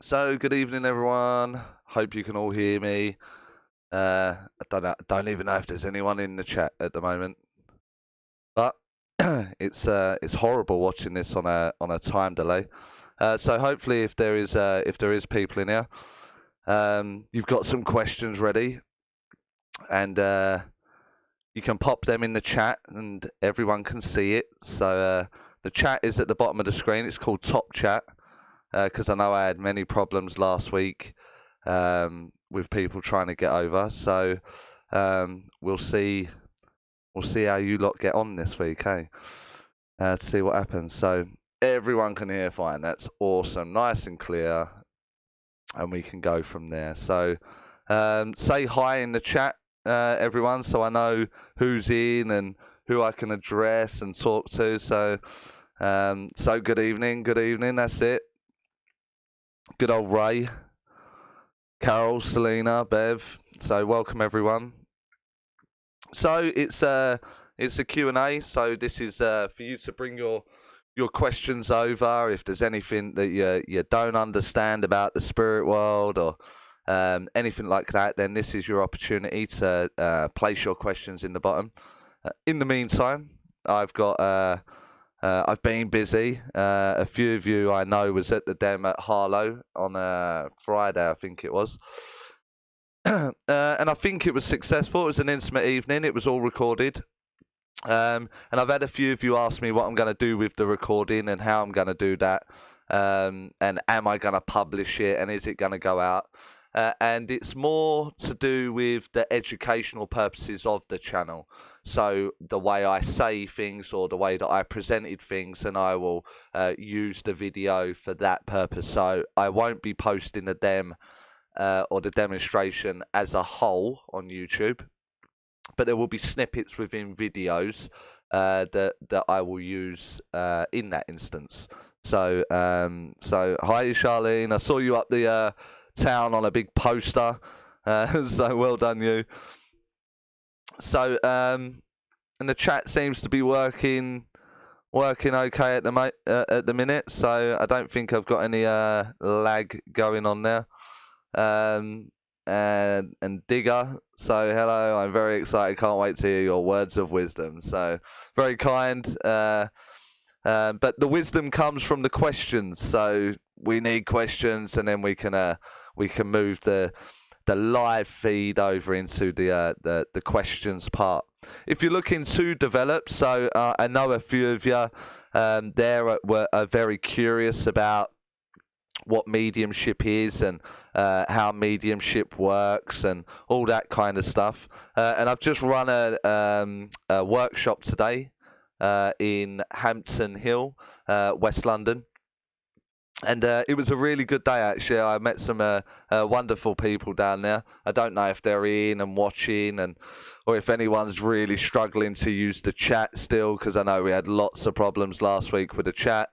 So, good evening, everyone. Hope you can all hear me. I don't even know if there's anyone in the chat at the moment, but it's horrible watching this on a time delay. So hopefully, if there is people in here, you've got some questions ready, and you can pop them in the chat, and everyone can see it. So the chat is at the bottom of the screen. It's called Top Chat. Because I know I had many problems last week with people trying to get over. So we'll see how you lot get on this week, hey? To see what happens. So everyone can hear fine. That's awesome, nice and clear, and we can go from there. So say hi in the chat, everyone, so I know who's in and who I can address and talk to. So good evening. That's it. Good old Ray, Carol, Selena, Bev. So welcome everyone. So it's a Q&A. So this is for you to bring your questions over. If there's anything that you don't understand about the spirit world or anything like that, then this is your opportunity to place your questions in the bottom. In the meantime, I've been busy. A few of you I know was at the Dem at Harlow on Friday, I think it was. And I think it was successful. It was an intimate evening. It was all recorded. And I've had a few of you ask me what I'm going to do with the recording and how I'm going to do that. And am I going to publish it and is it going to go out? And it's more to do with the educational purposes of the channel. So the way I say things or the way that I presented things, and I will use the video for that purpose. So I won't be posting the dem or the demonstration as a whole on YouTube, but there will be snippets within videos that I will use in that instance. So hi Charlene, I saw you up the town on a big poster, so well done you. So and the chat seems to be working okay at the minute, so I don't think I've got any lag going on there. And Digger, so hello, I'm very excited, can't wait to hear your words of wisdom. So very kind, but the wisdom comes from the questions, so we need questions, and then we can move the live feed over into the questions part. If you're looking to develop, so I know a few of you there are very curious about what mediumship is and how mediumship works and all that kind of stuff. And I've just run a workshop today in Hampton Hill, West London. And it was a really good day, actually. I met some wonderful people down there. I don't know if they're in and watching, or if anyone's really struggling to use the chat still, because I know we had lots of problems last week with the chat.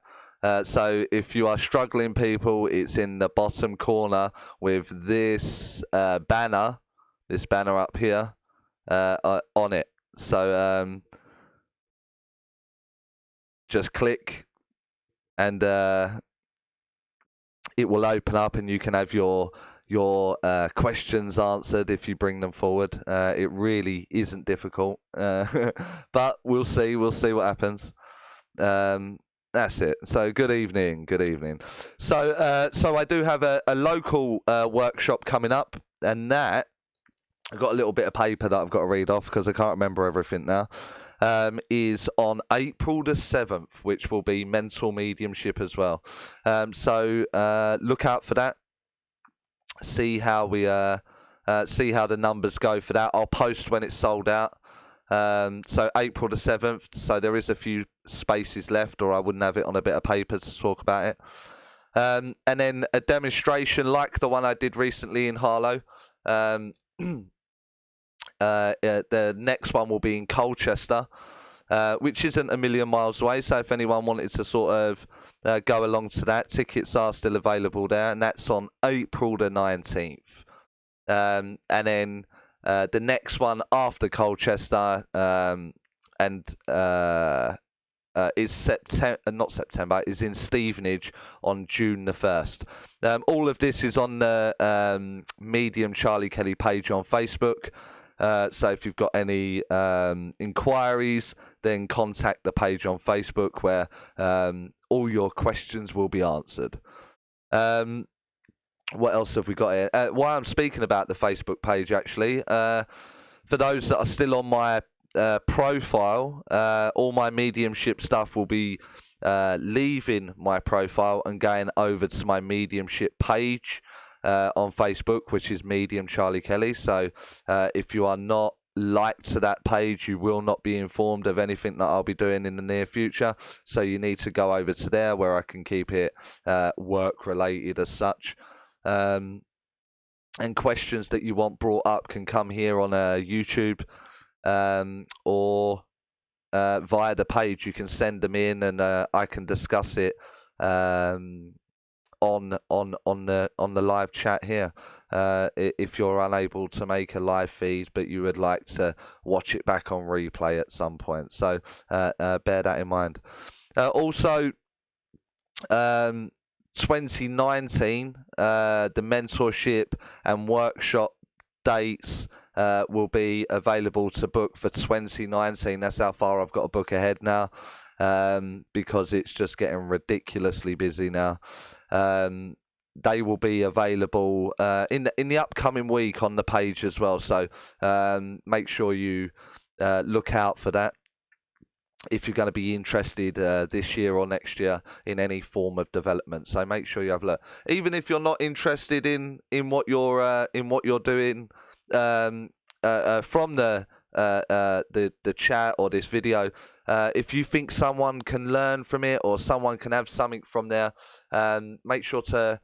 So if you are struggling, people, it's in the bottom corner with this banner up here on it. So just click and it will open up and you can have your questions answered if you bring them forward. It really isn't difficult, but we'll see what happens. That's it. So good evening. So I do have a local workshop coming up, and that I've got a little bit of paper that I've got to read off because I can't remember everything now. Is on April the 7th, which will be mental mediumship as well. So look out for that. See how the numbers go for that. I'll post when it's sold out. So April the 7th, so there is a few spaces left, or I wouldn't have it on a bit of paper to talk about it. And then a demonstration like the one I did recently in Harlow. The next one will be in Colchester, which isn't a million miles away. So if anyone wanted to sort of go along to that, tickets are still available there, and that's on April the 19th. And then the next one after Colchester and is September, not September, is in Stevenage on June the 1st. All of this is on the Medium Charlie Kelly page on Facebook. So if you've got any inquiries, then contact the page on Facebook where all your questions will be answered. What else have we got here? While I'm speaking about the Facebook page, actually, for those that are still on my profile, all my mediumship stuff will be leaving my profile and going over to my mediumship page on Facebook, which is Medium Charlie Kelly. So if you are not liked to that page, you will not be informed of anything that I'll be doing in the near future. So you need to go over to there where I can keep it work related as such. And questions that you want brought up can come here on YouTube or via the page. You can send them in and I can discuss it on the live chat here. If you're unable to make a live feed but you would like to watch it back on replay at some point, so bear that in mind. Also 2019, the mentorship and workshop dates will be available to book for 2019. That's how far I've got to book ahead now, because it's just getting ridiculously busy now. They will be available in the upcoming week on the page as well. So make sure you look out for that if you're going to be interested this year or next year in any form of development. So make sure you have a look. Even if you're not interested in what you're doing from the chat or this video, if you think someone can learn from it or someone can have something from there, make sure to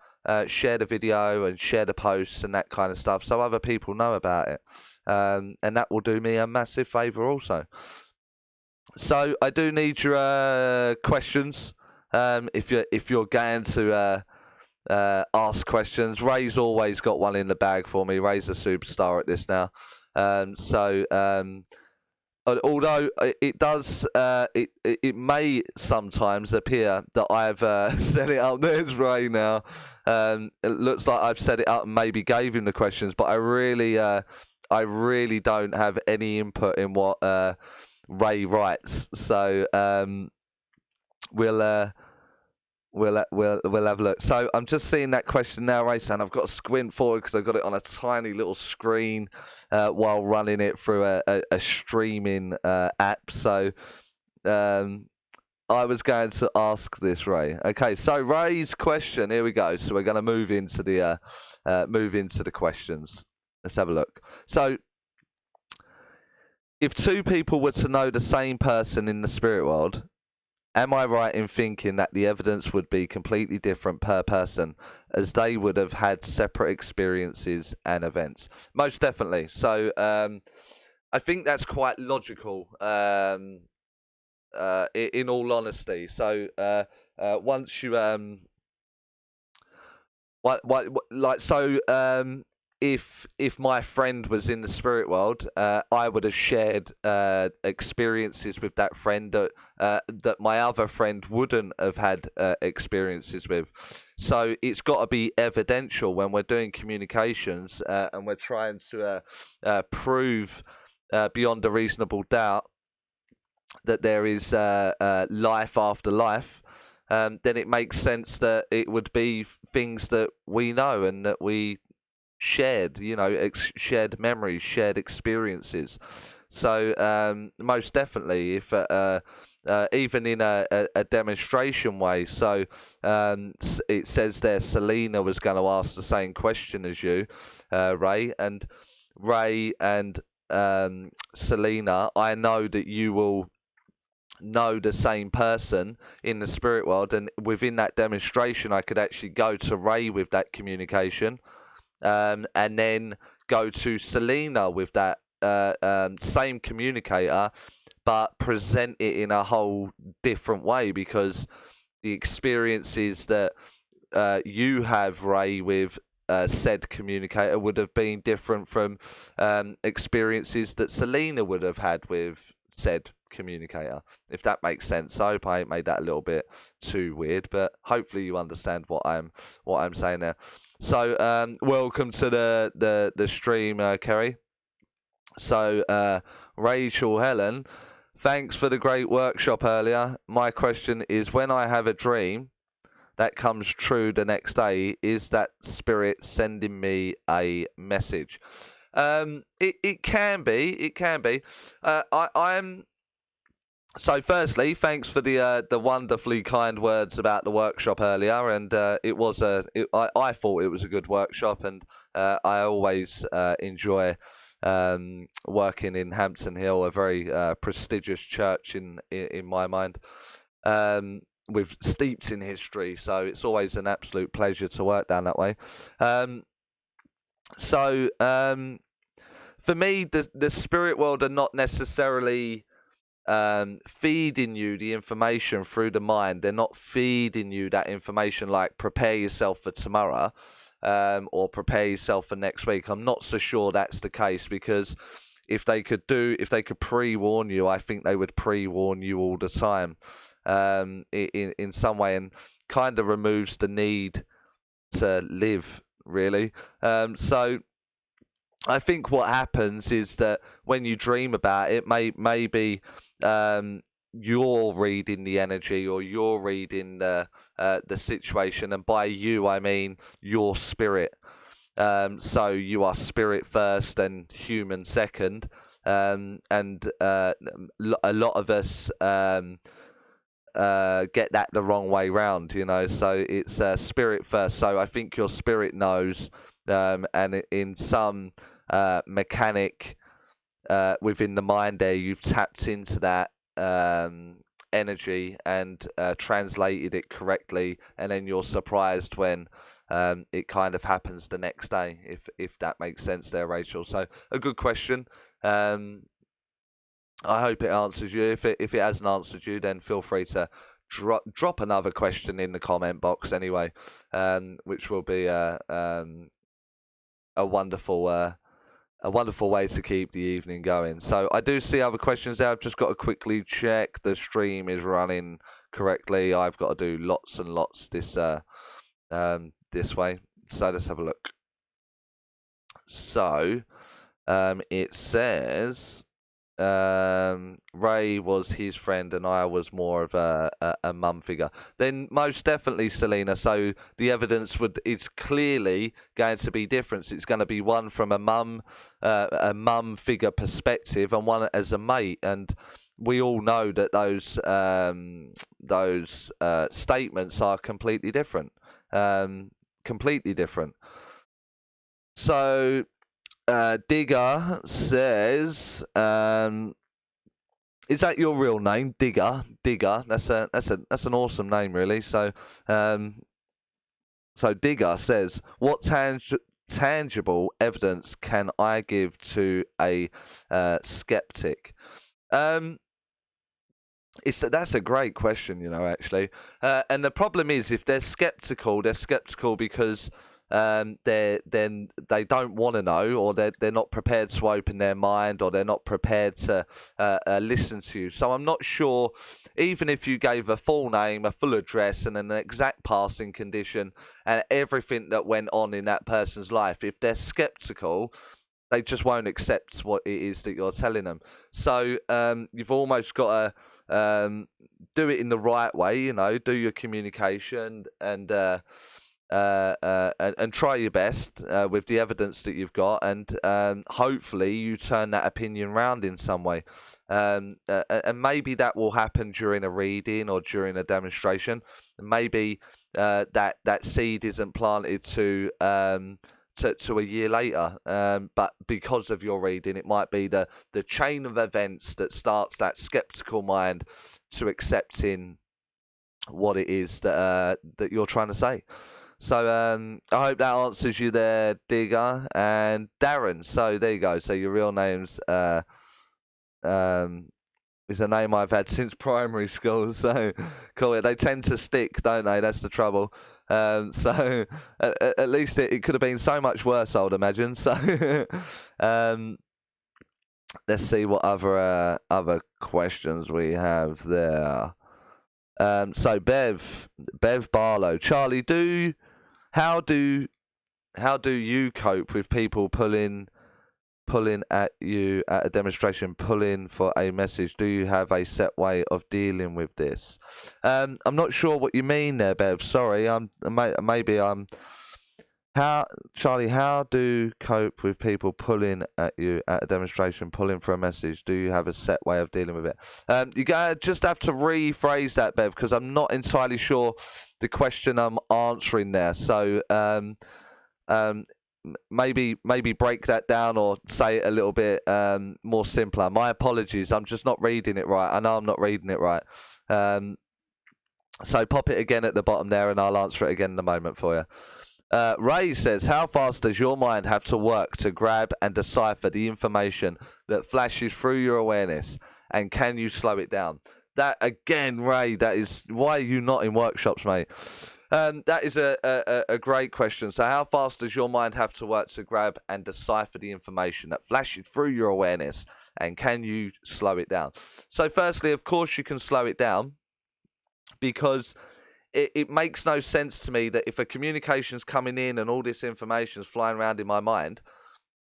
share the video and share the posts and that kind of stuff so other people know about it, and that will do me a massive favor also. So I do need your questions. If you're going to ask questions, Ray's always got one in the bag for me. Ray's a superstar at this now. Although it does, it may sometimes appear that I've set it up. There's Ray now. It looks like I've set it up and maybe gave him the questions, but I really don't have any input in what Ray writes. So we'll have a look. So I'm just seeing that question now, Ray, and I've got to squint forward because I've got it on a tiny little screen while running it through a streaming app. So I was going to ask this, Ray. Okay, so Ray's question. Here we go. So we're going to move into the questions. Let's have a look. So if two people were to know the same person in the spirit world, am I right in thinking that the evidence would be completely different per person, as they would have had separate experiences and events? Most definitely. So I think that's quite logical, in all honesty. So once you if my friend was in the spirit world, I would have shared experiences with that friend that my other friend wouldn't have had experiences with. So it's got to be evidential when we're doing communications and we're trying to prove beyond a reasonable doubt that there is life after life. Then it makes sense that it would be things that we know and that we shared, shared memories, shared experiences. So most definitely, if even in a demonstration way. So it says there Selena was going to ask the same question as you, Ray, and Selena, I know that you will know the same person in the spirit world, and within that demonstration I could actually go to Ray with that communication, and then go to Selena with that same communicator, but present it in a whole different way, because the experiences that you have, Ray, with said communicator would have been different from experiences that Selena would have had with said communicator, if that makes sense. I hope I ain't made that a little bit too weird, but hopefully you understand what I'm saying there. So welcome to the stream, Kerry. So Rachel Helen, thanks for the great workshop earlier. My question is, when I have a dream that comes true the next day, is that spirit sending me a message? It can be. I'm So firstly, thanks for the wonderfully kind words about the workshop earlier, and I thought it was a good workshop, and I always enjoy working in Hampton Hill, a very prestigious church in my mind, with steeped in history. So it's always an absolute pleasure to work down that way. For me, the spirit world are not necessarily feeding you the information through the mind. They're not feeding you that information like prepare yourself for tomorrow, or prepare yourself for next week. I'm not so sure that's the case, because if they could pre-warn you, I think they would pre-warn you all the time, in some way, and kind of removes the need to live, really. So I think what happens is that when you dream about it, maybe you're reading the energy, or you're reading the situation, and by you I mean your spirit. So you are spirit first and human second, and a lot of us get that the wrong way round, so it's spirit first. So I think your spirit knows, and in some mechanic within the mind there, you've tapped into that energy and translated it correctly, and then you're surprised when it kind of happens the next day, if that makes sense there, Rachel. So a good question. I hope it answers you. If it hasn't answered you, then feel free to drop another question in the comment box anyway, which will be a wonderful way to keep the evening going. So I do see other questions there. I've just got to quickly check the stream is running correctly. I've got to do lots and lots this way. So let's have a look. So it says Ray was his friend and I was more of a mum figure. Then most definitely, Selena. So the evidence is clearly going to be different. It's going to be one from a mum figure perspective, and one as a mate. And we all know that those statements are completely different. Completely different. So Digger says, is that your real name, Digger? Digger. That's an awesome name, really. So Digger says, what tangible evidence can I give to a skeptic? That's a great question, actually. And the problem is, if they're skeptical because they don't want to know, or they're not prepared to open their mind, or they're not prepared to listen to you. So I'm not sure, even if you gave a full name, a full address, and an exact passing condition, and everything that went on in that person's life, if they're skeptical, they just won't accept what it is that you're telling them. So you've almost got to do it in the right way, do your communication, and try your best with the evidence that you've got, and hopefully you turn that opinion round in some way, and maybe that will happen during a reading or during a demonstration. Maybe that seed isn't planted to a year later, but because of your reading, it might be the chain of events that starts that skeptical mind to accepting what it is that you're trying to say. So I hope that answers you there, Digger. And Darren, so there you go. So your real name's is a name I've had since primary school. So cool. They tend to stick, don't they? That's the trouble. So at least it could have been so much worse, I would imagine. So let's see what other questions we have there. So Bev Barlow, Charlie, how do you cope with people pulling at you at a demonstration, pulling for a message? Do you have a set way of dealing with this? I'm not sure what you mean there, Bev. Sorry, maybe I'm. How do cope with people pulling at you at a demonstration, pulling for a message? Do you have a set way of dealing with it? You just have to rephrase that, Bev, because I'm not entirely sure the question I'm answering there. So um, maybe break that down or say it a little bit more simpler. My apologies. I'm just not reading it right. I know I'm not reading it right. So pop it again at the bottom there, and I'll answer it again in a moment for you. Ray says, how fast does your mind have to work to grab and decipher the information that flashes through your awareness, and can you slow it down? That again, Ray, that is why are you not in workshops, mate? That is a great question. So how fast does your mind have to work to grab and decipher the information that flashes through your awareness, and can you slow it down? So firstly, of course you can slow it down, because it makes no sense to me that if a communication's coming in and all this information's flying around in my mind,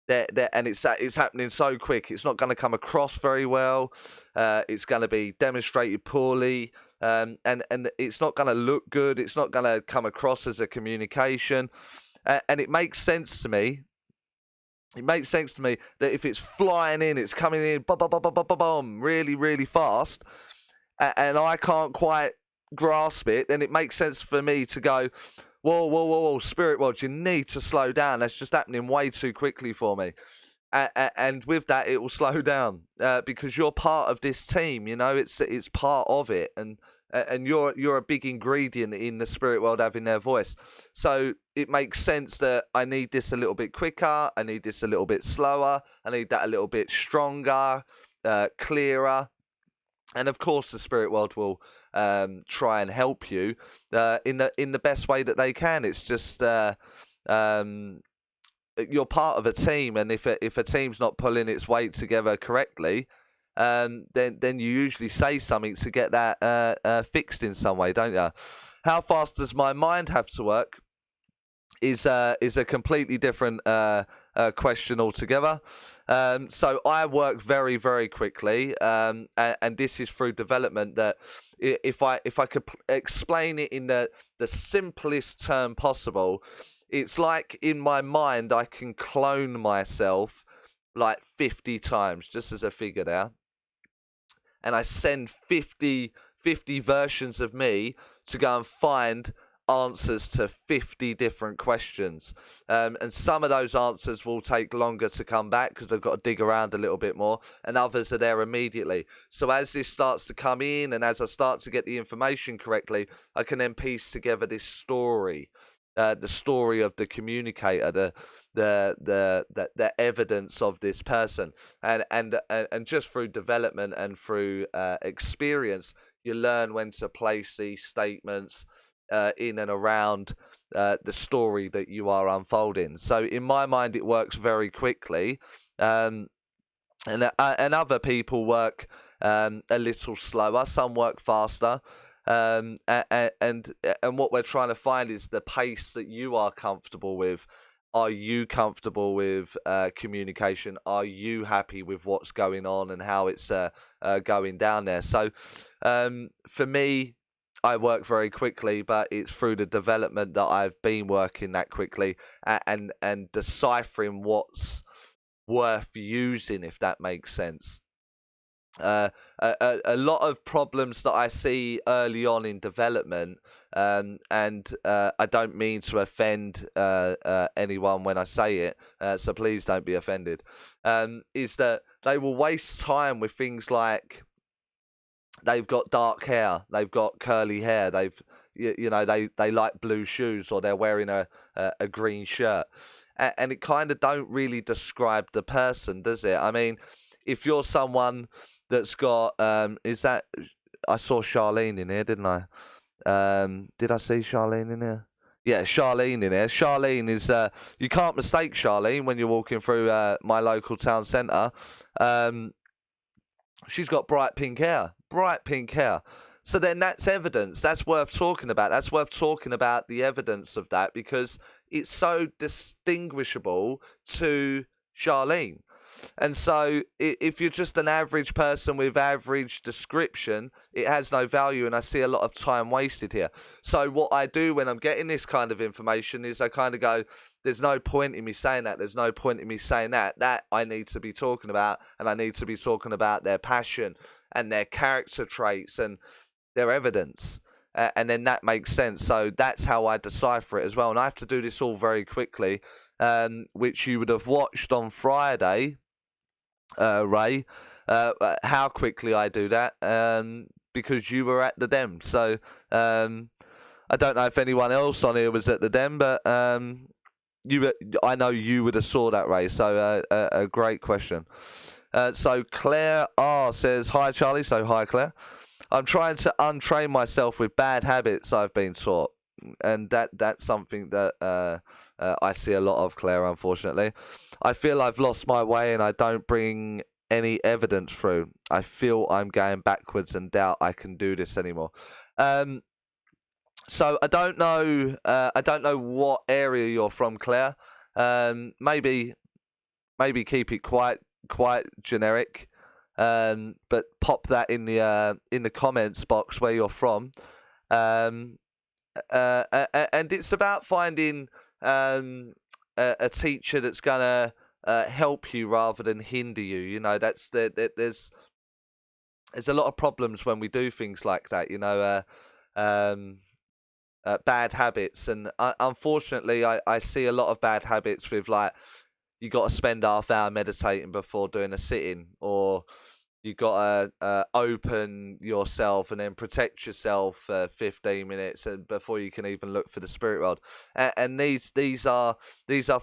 and it's happening so quick, it's not going to come across very well. It's going to be demonstrated poorly, and it's not going to look good. It's not going to come across as a communication, and it makes sense to me. It makes sense to me that if it's flying in, it's coming in, boom, really, really fast, and I can't quite grasp it, then it makes sense for me to go, whoa, spirit world, you need to slow down. That's just happening way too quickly for me. And with that, it will slow down, because you're part of this team. You know, it's part of it, and you're a big ingredient in the spirit world having their voice. So it makes sense that I need this a little bit quicker. I need this a little bit slower. I need that a little bit stronger, clearer. And of course, the spirit world will try and help you in the best way that they can. It's just you're part of a team, and if a team's not pulling its weight together correctly, then you usually say something to get that fixed in some way, don't you? How fast does my mind have to work? Is a completely different question altogether. So I work very, very quickly, and this is through development. That if I could explain it in the simplest term possible, it's like in my mind I can clone myself like 50 times, just as a figure there, and I send 50 versions of me to go and find answers to 50 different questions, and some of those answers will take longer to come back because I've got to dig around a little bit more, and others are there immediately. So as this starts to come in, and as I start to get the information correctly, I can then piece together this story, the story of the communicator, the evidence of this person, and just through development and through experience, you learn when to place these statements in and around the story that you are unfolding. So in my mind, it works very quickly, and other people work a little slower. Some work faster, and what we're trying to find is the pace that you are comfortable with. Are you comfortable with communication? Are you happy with what's going on and how it's going down there? So for me, I work very quickly, but it's through the development that I've been working that quickly, and deciphering what's worth using, if that makes sense. A lot of problems that I see early on in development, and I don't mean to offend anyone when I say it, so please don't be offended, is that they will waste time with things like they've got dark hair, they've got curly hair, you know, they like blue shoes, or they're wearing a green shirt, and it kind of don't really describe the person, does it? I mean, if you're someone that's got is that, I saw Charlene in here, didn't I? Did I see Charlene in here? Yeah, Charlene in here. Charlene is, you can't mistake Charlene when you're walking through my local town centre. She's got bright pink hair. Bright pink hair. So then that's evidence. That's worth talking about. That's worth talking about the evidence of that because it's so distinguishable to Charlene. And so if you're just an average person with average description, it has no value. And I see a lot of time wasted here. So what I do when I'm getting this kind of information is I kind of go, there's no point in me saying that. There's no point in me saying that. That I need to be talking about. And I need to be talking about their passion and their character traits and their evidence. And then that makes sense. So that's how I decipher it as well. And I have to do this all very quickly, which you would have watched on Friday, Ray, how quickly I do that, because you were at the dem. So I don't know if anyone else on here was at the dem, but I know you would have saw that, Ray. So a great question. So Claire R says, hi Charlie. So hi Claire. I'm trying to untrain myself with bad habits I've been taught. And that's something that I see a lot of, Claire, unfortunately. I feel I've lost my way and I don't bring any evidence through. I feel I'm going backwards and doubt I can do this anymore. So I don't know what area you're from, Claire. Maybe keep it quite generic. But pop that in the comments box where you're from. And it's about finding a teacher that's gonna help you rather than hinder you. You know, there's a lot of problems when we do things like that. You know, bad habits, and unfortunately, I see a lot of bad habits with like you got to spend half hour meditating before doing a sit-in, or you got to open yourself and then protect yourself for 15 minutes and before you can even look for the spirit world. And these are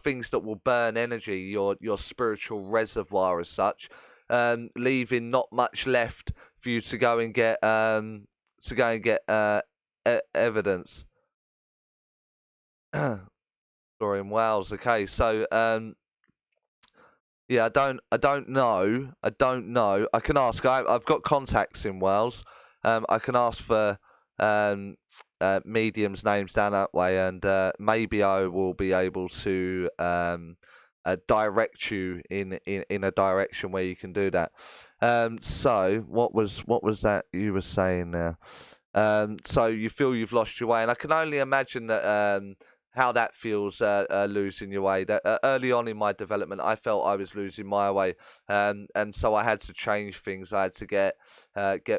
things that will burn energy, your spiritual reservoir as such, leaving not much left for you to go and get evidence. Story in Wales. Okay, so yeah, I don't know. I can ask. I've got contacts in Wales. I can ask for mediums' names down that way, and maybe I will be able to direct you in a direction where you can do that. So what was that you were saying there? So you feel you've lost your way, and I can only imagine that how that feels, losing your way. That early on in my development, I felt I was losing my way, and so I had to change things. I had to get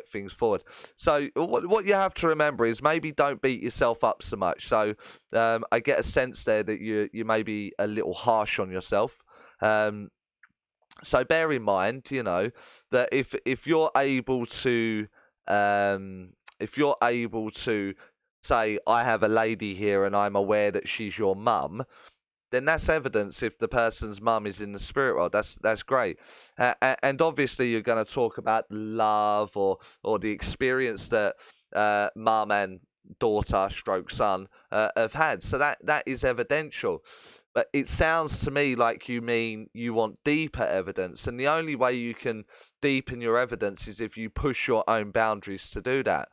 things forward. So what you have to remember is maybe don't beat yourself up so much. So I get a sense there that you may be a little harsh on yourself. So bear in mind, you know, that if you're able to say, I have a lady here and I'm aware that she's your mum, then that's evidence if the person's mum is in the spirit world. That's great. And obviously you're going to talk about love or the experience that mum and daughter stroke son have had. So that is evidential. But it sounds to me like you mean you want deeper evidence. And the only way you can deepen your evidence is if you push your own boundaries to do that.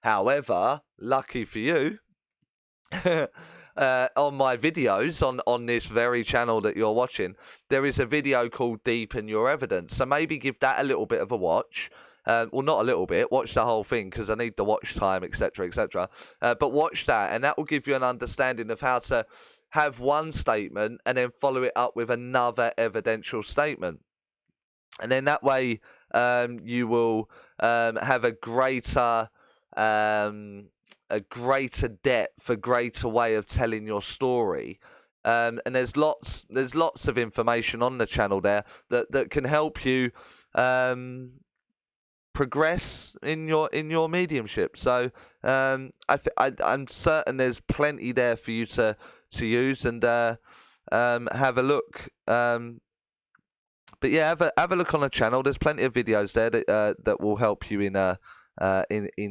However, lucky for you, on my videos on this very channel that you're watching, there is a video called Deepen Your Evidence. So maybe give that a little bit of a watch. Well, not a little bit. Watch the whole thing because I need the watch time, etc., etc. But watch that, and that will give you an understanding of how to have one statement and then follow it up with another evidential statement. And then that way you will have a greater depth, a greater way of telling your story, and there's lots of information on the channel there that can help you progress in your mediumship. So I'm certain there's plenty there for you to use and have a look. But yeah, have a look on the channel. There's plenty of videos there that will help you in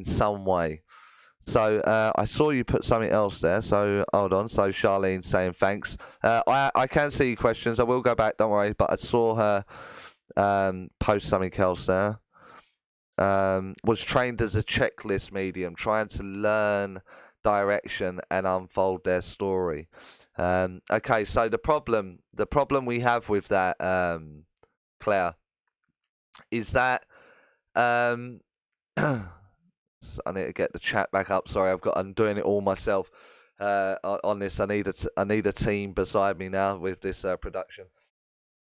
some way. So I saw you put something else there. So hold on. So Charlene saying thanks. I can see your questions. I will go back. Don't worry. But I saw her post something else there. Was trained as a checklist medium, trying to learn direction and unfold their story. Okay, so the problem we have with that, Claire, is that I need to get the chat back up. Sorry, I'm doing it all myself on this. I need a team beside me now with this production.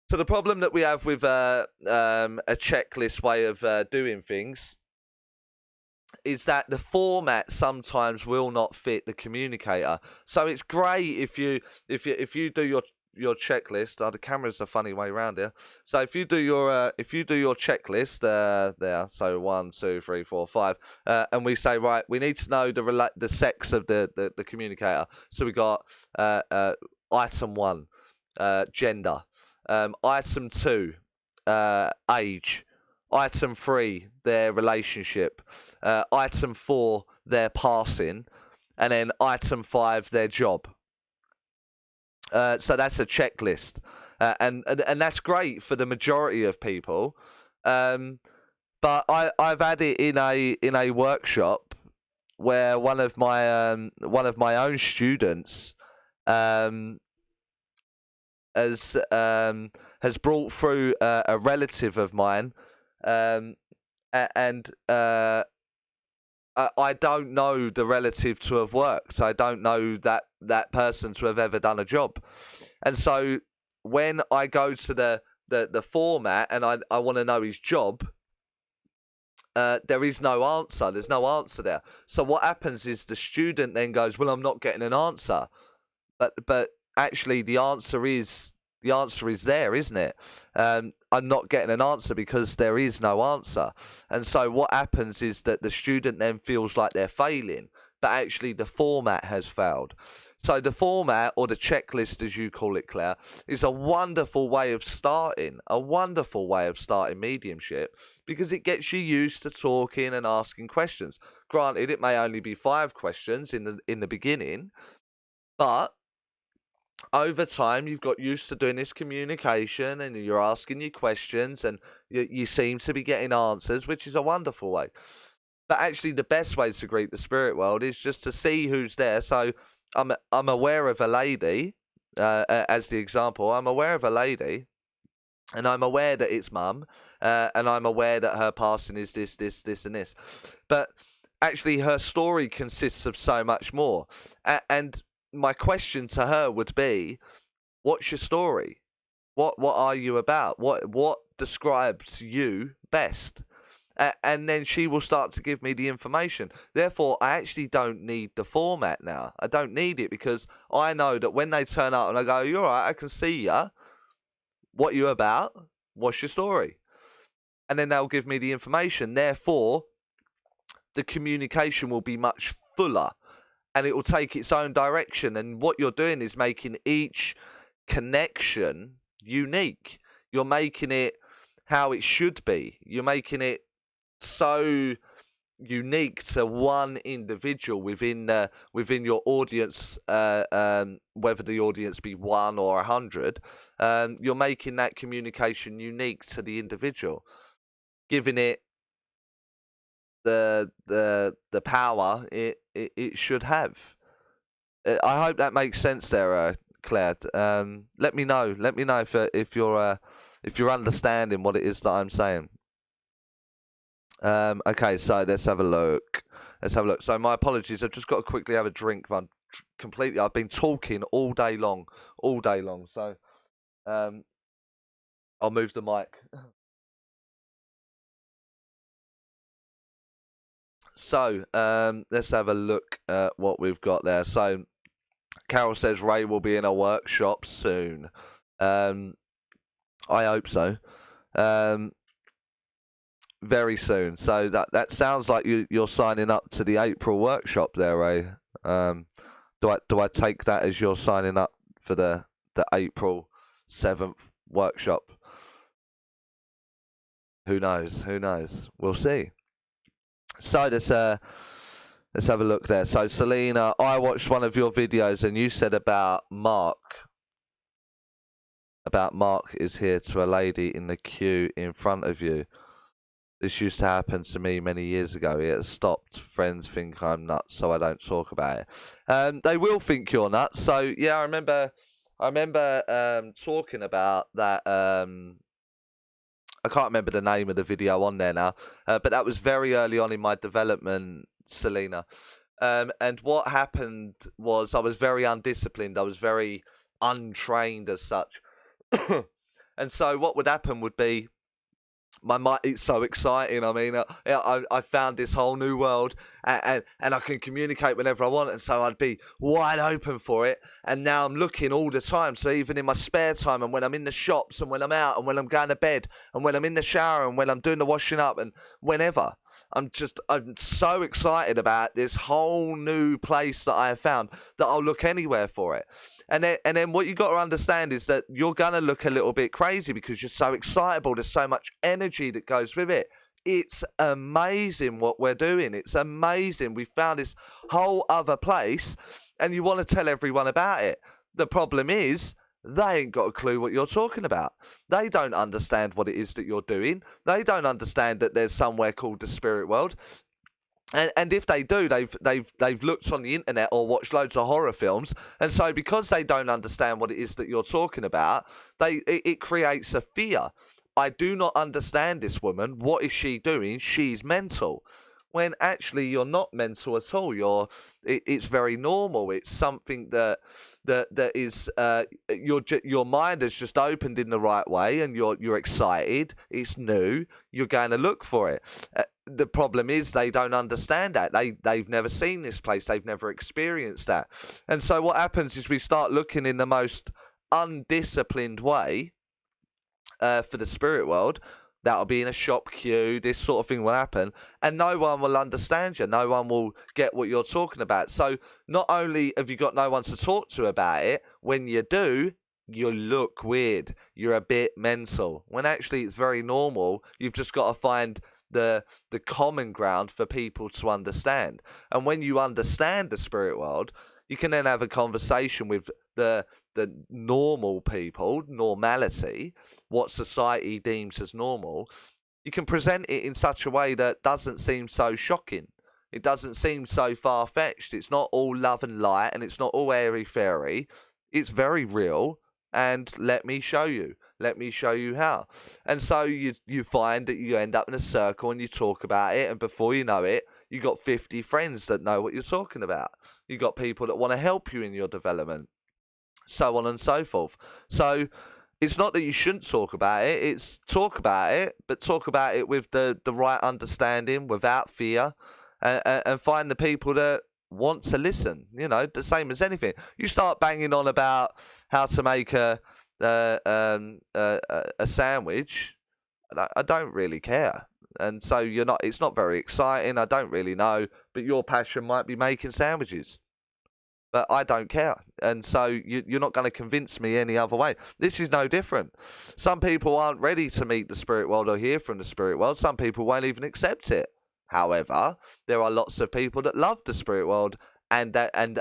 So the problem that we have with a checklist way of doing things is that the format sometimes will not fit the communicator. So it's great if you do your checklist. The camera's a funny way around here. So if you do your checklist there, so 1, 2, 3, 4, 5, and we say, right, we need to know the sex of the communicator. So we got item 1, gender. Item 2, age. Item 3, their relationship. Item 4, their passing. And then item 5, their job. So that's a checklist. And that's great for the majority of people. But I've had it in a workshop where one of my own students has brought through a relative of mine, and I don't know the relative to have worked. I don't know that person to have ever done a job. And so when I go to the format and I want to know his job, there is no answer. There's no answer there. So what happens is the student then goes, well, I'm not getting an answer. But actually the answer is there, isn't it? I'm not getting an answer because there is no answer. And so what happens is that the student then feels like they're failing, but actually the format has failed. So the format, or the checklist as you call it, Claire, is a wonderful way of starting mediumship, because it gets you used to talking and asking questions. Granted, it may only be 5 questions in the beginning, but over time you've got used to doing this communication and you're asking your questions and you seem to be getting answers, which is a wonderful way. But actually the best way to greet the spirit world is just to see who's there. So I'm aware of a lady, as the example. I'm aware of a lady, and I'm aware that it's mum, and I'm aware that her passing is this, and this. But actually her story consists of so much more. And my question to her would be, what's your story? What are you about? What describes you best? And then she will start to give me the information. Therefore, I actually don't need the format now. I don't need it, because I know that when they turn up and I go, you're all right, I can see ya. What you about? What's your story? And then they'll give me the information. Therefore, the communication will be much fuller and it will take its own direction. And what you're doing is making each connection unique. You're making it how it should be. You're making it so unique to one individual within your audience, whether the audience be 1 or 100. You're making that communication unique to the individual, giving it the power it should have. I hope that makes sense there, Claire. Let me know if you're understanding what it is that I'm saying. Okay, so let's have a look. So my apologies. I've just got to quickly have a drink. I've been talking all day long. So I'll move the mic. So let's have a look at what we've got there. So Carol says Ray will be in a workshop soon. I hope so. Very soon. So that sounds like you're signing up to the April workshop there, Ray. Do I take that as you're signing up for the April 7th workshop? Who knows? We'll see. So let's Let's have a look there. So, Selena, I watched one of your videos and you said about Mark is here to a lady in the queue in front of you. This used to happen to me many years ago. It has stopped. Friends think I'm nuts, so I don't talk about it. They will think you're nuts. So, yeah, I remember talking about that. I can't remember the name of the video on there now, but that was very early on in my development, Selena. And what happened was I was very undisciplined. I was very untrained as such. And so what would happen would be my mind, it's so exciting. I mean, I found this whole new world, and I can communicate whenever I want, and so I'd be wide open for it. And now I'm looking all the time. So even in my spare time, and when I'm in the shops, and when I'm out, and when I'm going to bed, and when I'm in the shower, and when I'm doing the washing up, and whenever, I'm so excited about this whole new place that I have found that I'll look anywhere for it. And then what you got to understand is that you're going to look a little bit crazy because you're so excitable. There's so much energy that goes with it. It's amazing what we're doing. It's amazing. We found this whole other place and you want to tell everyone about it. The problem is they ain't got a clue what you're talking about. They don't understand what it is that you're doing. They don't understand that there's somewhere called the spirit world. And if they do, they've looked on the internet or watched loads of horror films, and so because they don't understand what it is that you're talking about, it creates a fear. I do not understand this woman. What is she doing? She's mental. When actually you're not mental at all. It's very normal. It's something that is your mind has just opened in the right way, and you're excited. It's new. You're going to look for it. The problem is they don't understand that. They've never seen this place. They've never experienced that. And so what happens is we start looking in the most undisciplined way for the spirit world. That'll be in a shop queue. This sort of thing will happen. And no one will understand you. No one will get what you're talking about. So not only have you got no one to talk to about it, when you do, you look weird. You're a bit mental. When actually it's very normal. You've just got to find the common ground for people to understand. And when you understand the spirit world, you can then have a conversation with the normal people, normality, what society deems as normal. You can present it in such a way that doesn't seem so shocking. It doesn't seem so far-fetched. It's not all love and light, and it's not all airy-fairy. It's very real, and let me show you. Let me show you how. And so you find that you end up in a circle and you talk about it, and before you know it, you got 50 friends that know what you're talking about. You got people that want to help you in your development, so on and so forth. So it's not that you shouldn't talk about it. It's talk about it, but talk about it with the right understanding, without fear, and find the people that want to listen. You know, the same as anything. You start banging on about how to make a sandwich, I don't really care. And so it's not very exciting. I don't really know, but your passion might be making sandwiches. But I don't care. And so you're not going to convince me any other way. This is no different. Some people aren't ready to meet the spirit world or hear from the spirit world. Some people won't even accept it. However, there are lots of people that love the spirit world and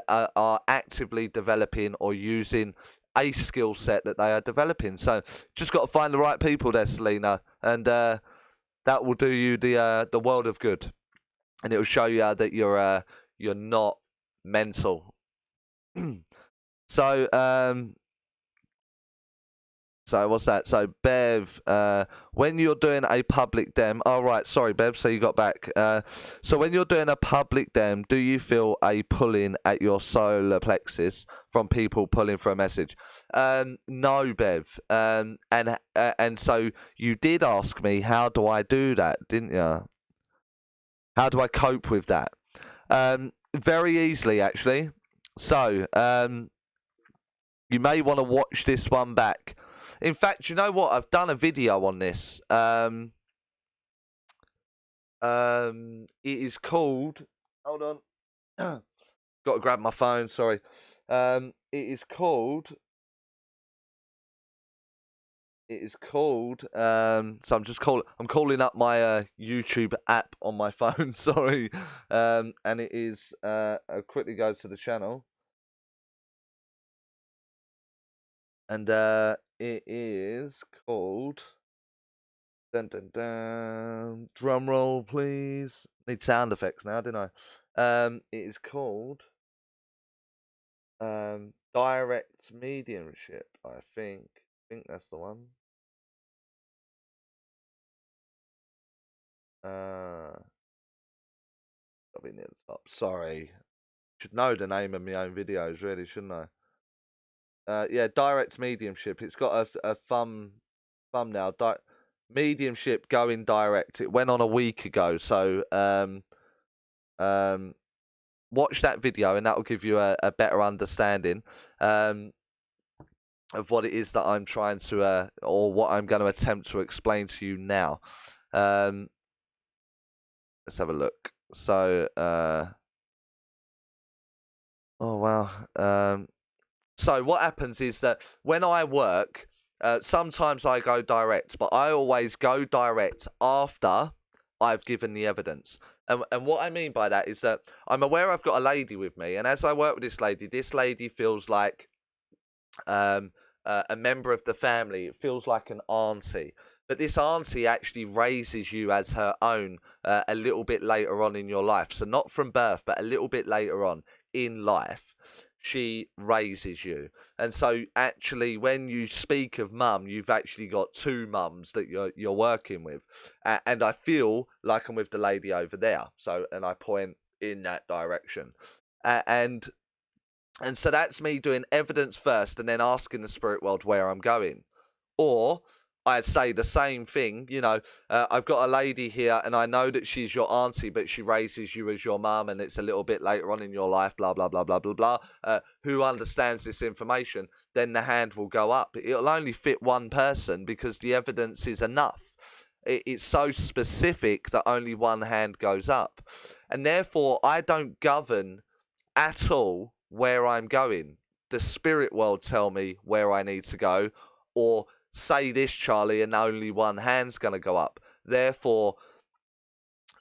are actively developing or using a skill set that they are developing. So just got to find the right people there, Selena, and that will do you the world of good, and it will show you that you're not mental. So what's that? So Bev, when you're doing a public dem, oh right, sorry Bev, so you got back. So when you're doing a public dem, do you feel a pulling at your solar plexus from people pulling for a message? No, Bev. And so you did ask me, how do I do that, didn't you? How do I cope with that? Very easily, actually. So, you may want to watch this one back. In fact, you know what? I've done a video on this. It is called. Hold on. Got to grab my phone. Sorry. It is called It is called. So I'm calling up my YouTube app on my phone. Sorry. And it is. I'll quickly go to the channel. And it is called. Dun dun dun. Drum roll, please. Need sound effects now, didn't I? It is called. Direct Mediumship. I think that's the one. I'll be near the top. Sorry. Should know the name of my own videos, really, shouldn't I? Yeah, Direct Mediumship. It's got a thumbnail. Mediumship going direct. It went on a week ago, so watch that video, and that will give you a better understanding of what it is that I'm trying to, or what I'm going to attempt to explain to you now. Let's have a look. So, oh wow. So what happens is that when I work, sometimes I go direct, but I always go direct after I've given the evidence. And what I mean by that is that I'm aware I've got a lady with me, and as I work with this lady feels like a member of the family. It feels like an auntie. But this auntie actually raises you as her own a little bit later on in your life. So not from birth, but a little bit later on in life, she raises you. And so actually, when you speak of mum, you've actually got two mums that you're working with. And I feel like I'm with the lady over there. So, and I point in that direction. And so that's me doing evidence first and then asking the spirit world where I'm going. Or I'd say the same thing, I've got a lady here and I know that she's your auntie, but she raises you as your mum and it's a little bit later on in your life, blah, blah, blah, blah, blah, blah. Who understands this information? Then the hand will go up. It'll only fit one person because the evidence is enough. It's so specific that only one hand goes up. And therefore, I don't govern at all where I'm going. The spirit world tell me where I need to go, or say this, Charlie, and only one hand's going to go up. Therefore,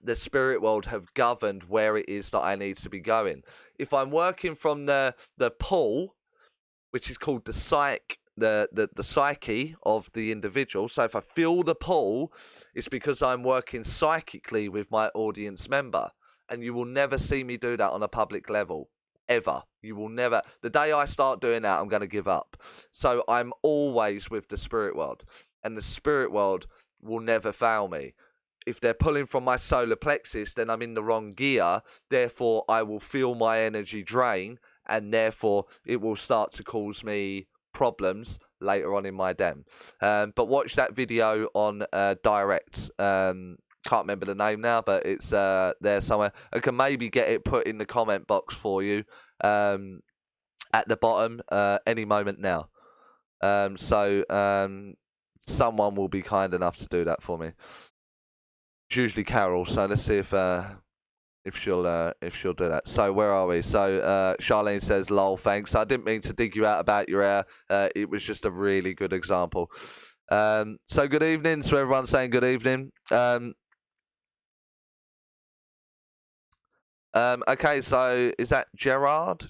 the spirit world have governed where it is that I need to be going. If I'm working from the pull, which is called the psyche of the individual. So if I feel the pull, it's because I'm working psychically with my audience member. And you will never see me do that on a public level. Ever. You will never. The day I start doing that, I'm going to give up. So I'm always with the spirit world. And the spirit world will never fail me. If they're pulling from my solar plexus, then I'm in the wrong gear. Therefore, I will feel my energy drain. And therefore, it will start to cause me problems later on in my den. But watch that video on direct. Can't remember the name now, but it's there somewhere. I can maybe get it put in the comment box for you at the bottom any moment now. So someone will be kind enough to do that for me. It's usually Carol, so let's see if she'll do that. So where are we? So Charlene says, "Lol, thanks. I didn't mean to dig you out about your hair. It was just a really good example." So good evening to everyone saying good evening. Okay, so is that Gerard?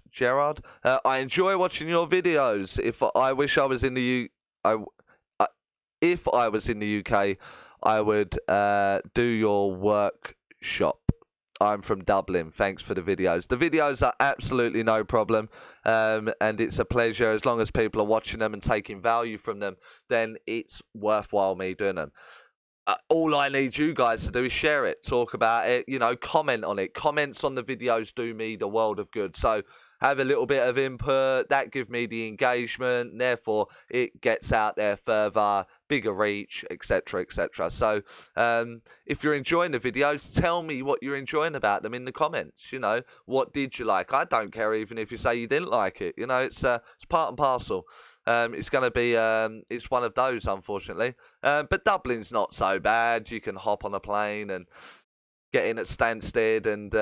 I enjoy watching your videos. If I was in the if I was in the UK, I would do your workshop. I'm from Dublin. Thanks for the videos. The videos are absolutely no problem, and it's a pleasure. As long as people are watching them and taking value from them, then it's worthwhile me doing them. All I need you guys to do is share it, talk about it, comment on it. Comments on the videos do me the world of good. So have a little bit of input, that gives me the engagement, therefore it gets out there further, bigger reach, etc, etc. So if you're enjoying the videos, tell me what you're enjoying about them in the comments. What did you like? I don't care even if you say you didn't like it. It's part and parcel. It's going to be it's one of those, unfortunately, but Dublin's not so bad. You can hop on a plane and get in at Stansted, and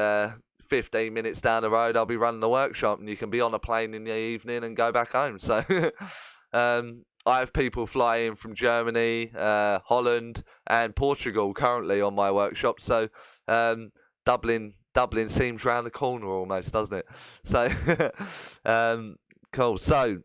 15 minutes down the road I'll be running the workshop, and you can be on a plane in the evening and go back home. So I have people fly in from Germany, Holland, and Portugal currently on my workshop. So Dublin seems round the corner almost, doesn't it? So cool. So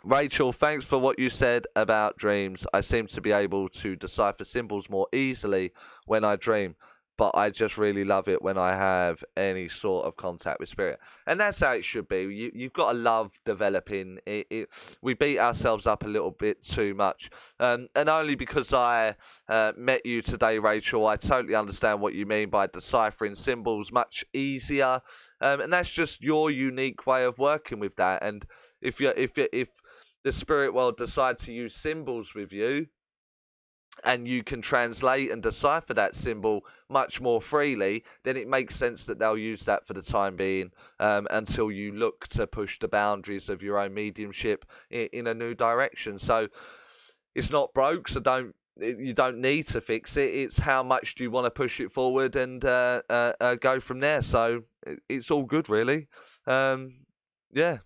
Rachel, thanks for what you said about dreams. I seem to be able to decipher symbols more easily when I dream, but I just really love it when I have any sort of contact with spirit. And that's how it should be. You've got to love developing it. We beat ourselves up a little bit too much. And only because I met you today, Rachel, I totally understand what you mean by deciphering symbols much easier. And that's just your unique way of working with that. And if the spirit world decide to use symbols with you, and you can translate and decipher that symbol much more freely, then it makes sense that they'll use that for the time being, until you look to push the boundaries of your own mediumship in a new direction. So it's not broke, so you don't need to fix it. It's how much do you want to push it forward and go from there. So it's all good, really. Yeah.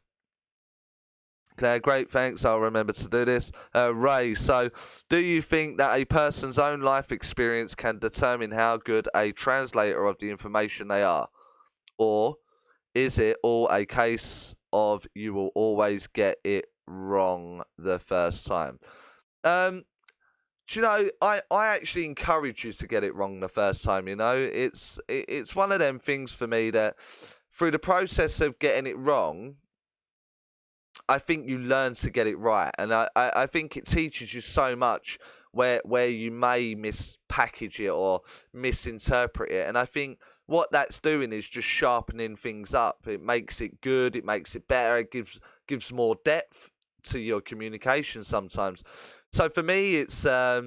Claire, great, thanks. I'll remember to do this. Ray, so do you think that a person's own life experience can determine how good a translator of the information they are? Or is it all a case of you will always get it wrong the first time? Do you know, I actually encourage you to get it wrong the first time, you know? It's one of them things for me that through the process of getting it wrong, I think you learn to get it right, and I think it teaches you so much where you may mispackage it or misinterpret it, and I think what that's doing is just sharpening things up. It makes it good, it makes it better, it gives more depth to your communication sometimes. So for me, it's a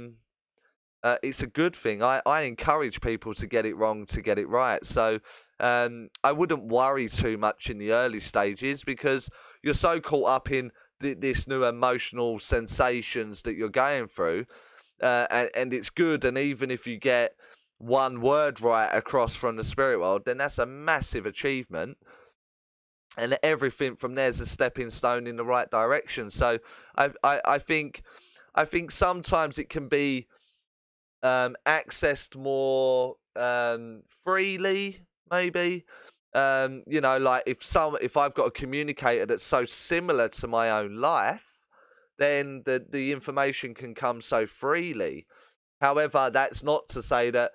good thing. I encourage people to get it wrong, to get it right. So I wouldn't worry too much in the early stages because you're so caught up in this new emotional sensations that you're going through. And it's good. And even if you get one word right across from the spirit world, then that's a massive achievement. And everything from there is a stepping stone in the right direction. So I think sometimes it can be accessed more freely, maybe. You know, like if I've got a communicator that's so similar to my own life, then the information can come so freely. However, that's not to say that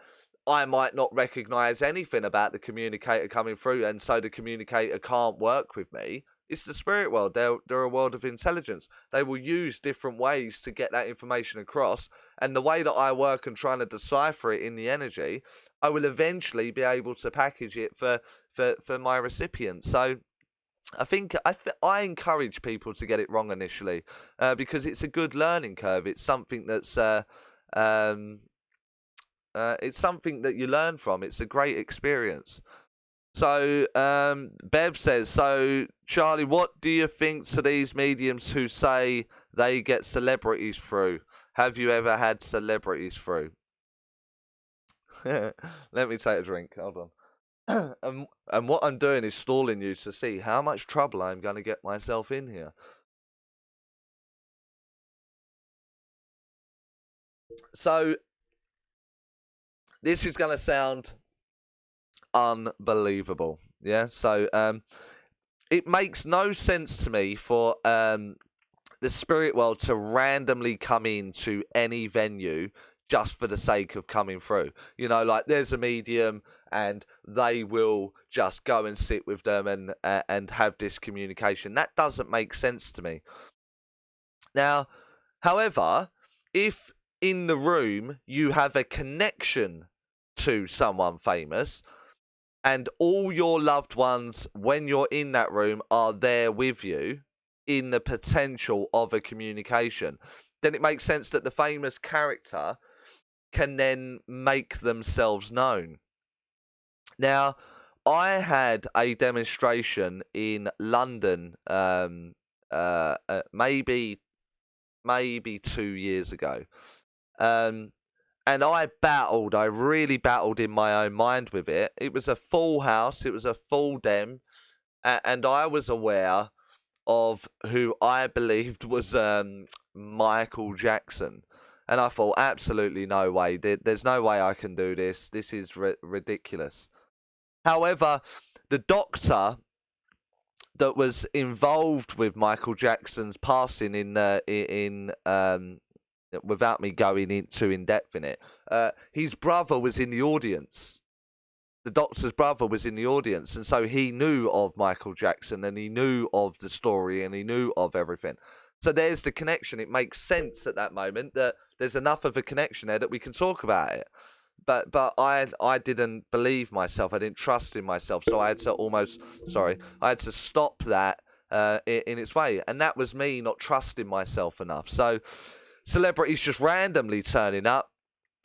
I might not recognize anything about the communicator coming through, and so the communicator can't work with me. It's the spirit world. They're a world of intelligence. They will use different ways to get that information across. And the way that I work and trying to decipher it in the energy, I will eventually be able to package it for my recipient. So I think I encourage people to get it wrong initially, because it's a good learning curve. It's something that's it's something that you learn from. It's a great experience. So Bev says, so Charlie, what do you think to these mediums who say they get celebrities through? Have you ever had celebrities through? Let me take a drink. Hold on. And what I'm doing is stalling you to see how much trouble I'm going to get myself in here. So this is going to sound unbelievable. Yeah. So it makes no sense to me for the spirit world to randomly come into any venue just for the sake of coming through. You know, like there's a medium and they will just go and sit with them and have this communication. That doesn't make sense to me. Now, however, if in the room you have a connection to someone famous, and all your loved ones, when you're in that room, are there with you in the potential of a communication, then it makes sense that the famous character can then make themselves known. Now, I had a demonstration in London, maybe 2 years ago. And I really battled in my own mind with it. It was a full house, it was a full dem, and I was aware of who I believed was Michael Jackson. And I thought, absolutely no way. There's no way I can do this. This is ridiculous. However, the doctor that was involved with Michael Jackson's passing without me going into in depth in it, his brother was in the audience. The doctor's brother was in the audience, and so he knew of Michael Jackson, and he knew of the story, and he knew of everything. So there's the connection. It makes sense at that moment that there's enough of a connection there that we can talk about it. But I didn't believe myself. I didn't trust in myself. So I had to stop that in its way. And that was me not trusting myself enough. So celebrities just randomly turning up,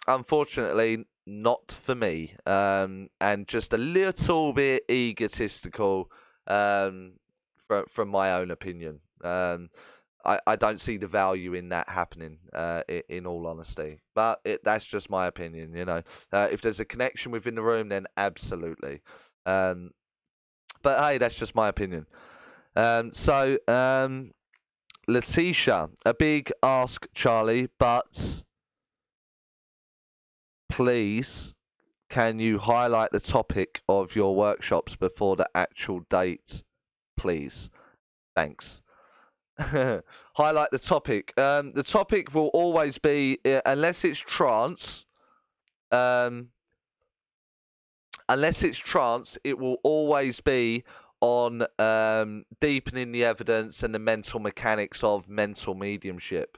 unfortunately, not for me. And just a little bit egotistical from my own opinion. I don't see the value in that happening, in all honesty. But that's just my opinion, you know. If there's a connection within the room, then absolutely. But hey, that's just my opinion. Letitia, a big ask, Charlie, but please, can you highlight the topic of your workshops before the actual date, please? Thanks. Highlight the topic. The topic will always be, unless it's trance, it will always be on deepening the evidence and the mental mechanics of mental mediumship.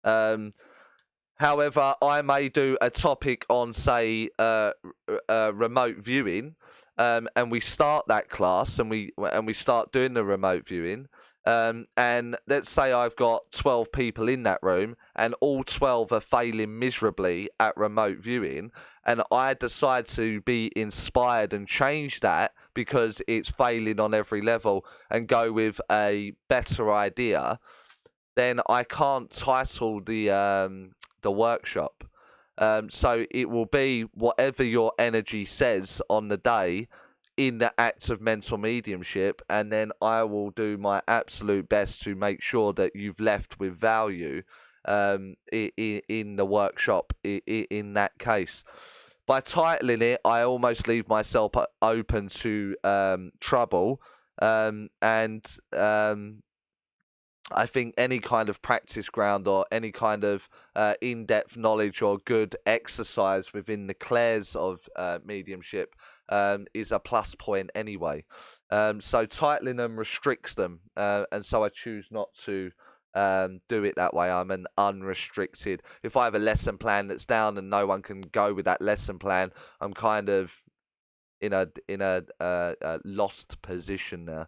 However, I may do a topic on, say, remote viewing, and we start that class, and we start doing the remote viewing. And let's say I've got 12 people in that room, and all 12 are failing miserably at remote viewing, and I decide to be inspired and change that because it's failing on every level, and go with a better idea, then I can't title the workshop. So it will be whatever your energy says on the day in the act of mental mediumship, and then I will do my absolute best to make sure that you've left with value in the workshop in that case. By titling it, I almost leave myself open to trouble, and I think any kind of practice ground or any kind of in-depth knowledge or good exercise within the clairs of mediumship is a plus point anyway. So titling them restricts them, and so I choose not to do it that way. I'm an unrestricted. If I have a lesson plan that's down and no one can go with that lesson plan, I'm kind of in a lost position there.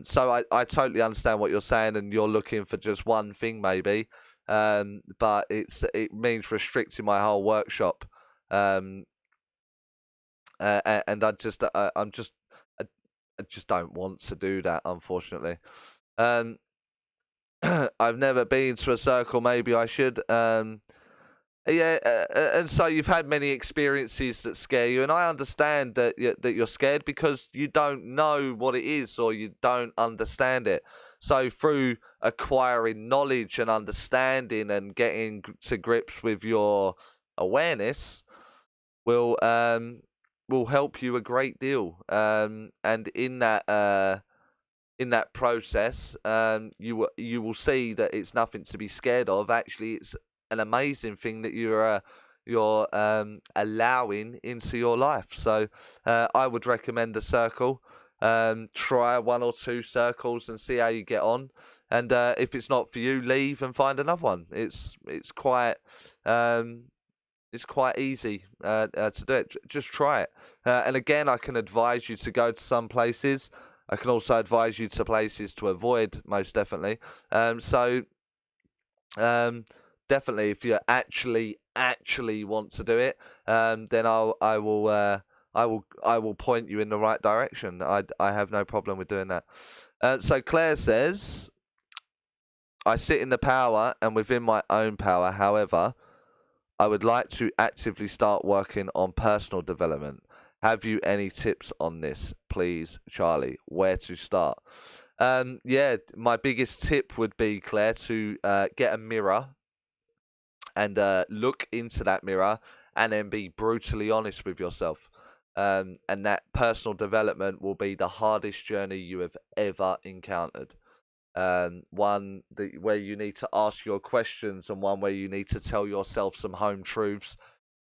So I totally understand what you're saying, and you're looking for just one thing maybe, but it means restricting my whole workshop, and I just don't want to do that, unfortunately. I've never been to a circle. Maybe I should. Yeah, and so you've had many experiences that scare you, and I understand that you're scared because you don't know what it is or you don't understand it. So through acquiring knowledge and understanding and getting to grips with your awareness will help you a great deal. And in that process, you will see that it's nothing to be scared of. Actually, it's an amazing thing that you're allowing into your life. So I would recommend a circle. Try one or two circles and see how you get on. And if it's not for you, leave and find another one. It's quite easy to do it. Just try it. And again, I can advise you to go to some places. I can also advise you to places to avoid, most definitely. Definitely, if you actually want to do it, then I will point you in the right direction. I have no problem with doing that. So Claire says, I sit in the power and within my own power. However, I would like to actively start working on personal development. Have you any tips on this, please, Charlie? Where to start? Yeah, my biggest tip would be, Claire, to get a mirror and look into that mirror and then be brutally honest with yourself. And that personal development will be the hardest journey you have ever encountered. One where you need to ask your questions, and one where you need to tell yourself some home truths,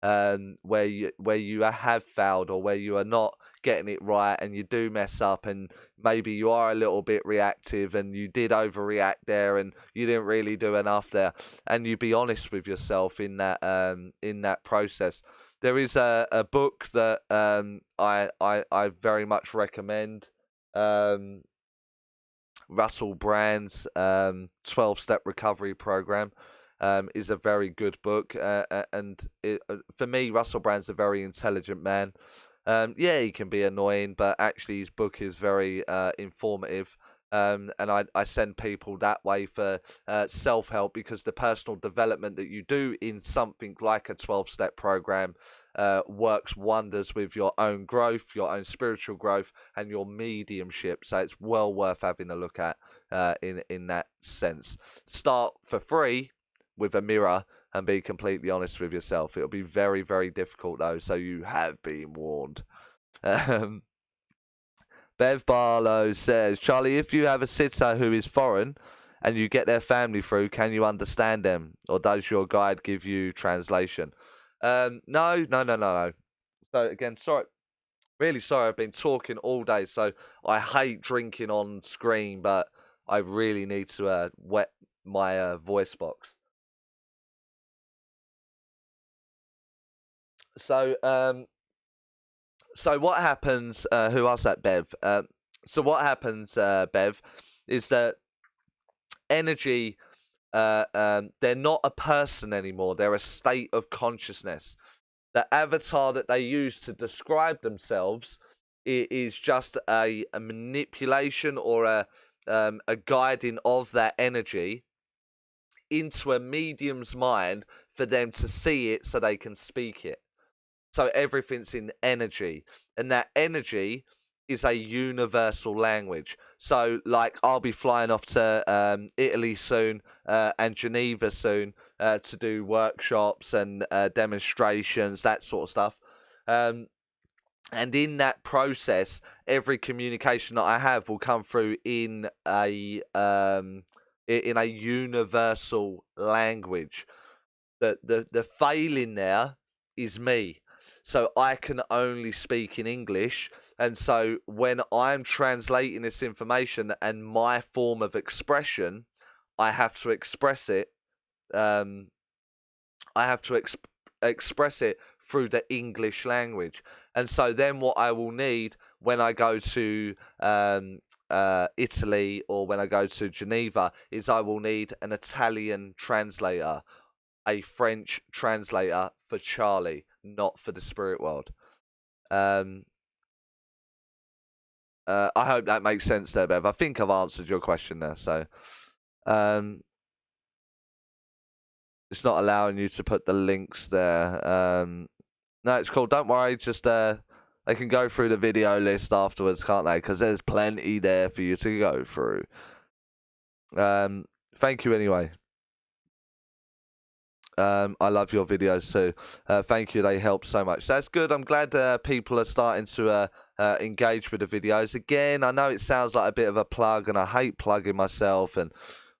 where you have failed, or where you are not getting it right and you do mess up, and maybe you are a little bit reactive and you did overreact there and you didn't really do enough there, and you be honest with yourself in that process. There is a book that I very much recommend. Russell Brand's 12-Step Recovery Program is a very good book. For me, Russell Brand's a very intelligent man. Yeah, he can be annoying, but actually his book is very informative. And I send people that way for self-help, because the personal development that you do in something like a 12-step program works wonders with your own growth, your own spiritual growth, and your mediumship. So it's well worth having a look at in that sense. Start for free with a mirror and be completely honest with yourself. It'll be very, very difficult though, so you have been warned. Bev Barlow says, Charlie, if you have a sitter who is foreign and you get their family through, can you understand them? Or does your guide give you translation? No. So again, sorry, really sorry. I've been talking all day, so I hate drinking on screen, but I really need to wet my voice box. So what happens? Who asked that, Bev? So what happens, Bev, is that energy. They're not a person anymore. They're a state of consciousness. The avatar that they use to describe themselves is just a manipulation or a guiding of that energy into a medium's mind for them to see it so they can speak it. So everything's in energy, and that energy is a universal language. So, like, I'll be flying off to Italy soon and Geneva soon to do workshops and demonstrations, that sort of stuff. And in that process, every communication that I have will come through in a universal language. The failing there is me. So I can only speak in English. And so when I'm translating this information and my form of expression, I have to express it. I have to express it through the English language. And so then what I will need when I go to Italy, or when I go to Geneva, is I will need an Italian translator, a French translator for Charlie, not for the spirit world. I hope that makes sense there, Bev. I think I've answered your question there. So it's not allowing you to put the links there. No, it's cool. Don't worry. Just they can go through the video list afterwards, can't they? Because there's plenty there for you to go through. Thank you anyway. I love your videos too. Thank you. They help so much. So that's good. I'm glad people are starting to engage with the videos. Again, I know it sounds like a bit of a plug, and I hate plugging myself and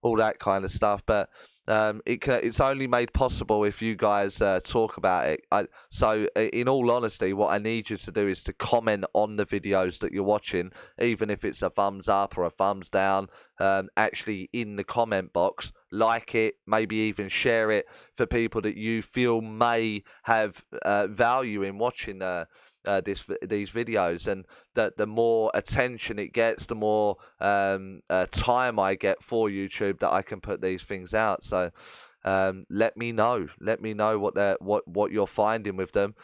all that kind of stuff, but it's only made possible if you guys talk about it. So in all honesty, what I need you to do is to comment on the videos that you're watching, even if it's a thumbs up or a thumbs down. Actually in the comment box, like it, maybe even share it for people that you feel may have value in watching these videos. And the more attention it gets, the more time I get for YouTube that I can put these things out. So let me know what you're finding with them.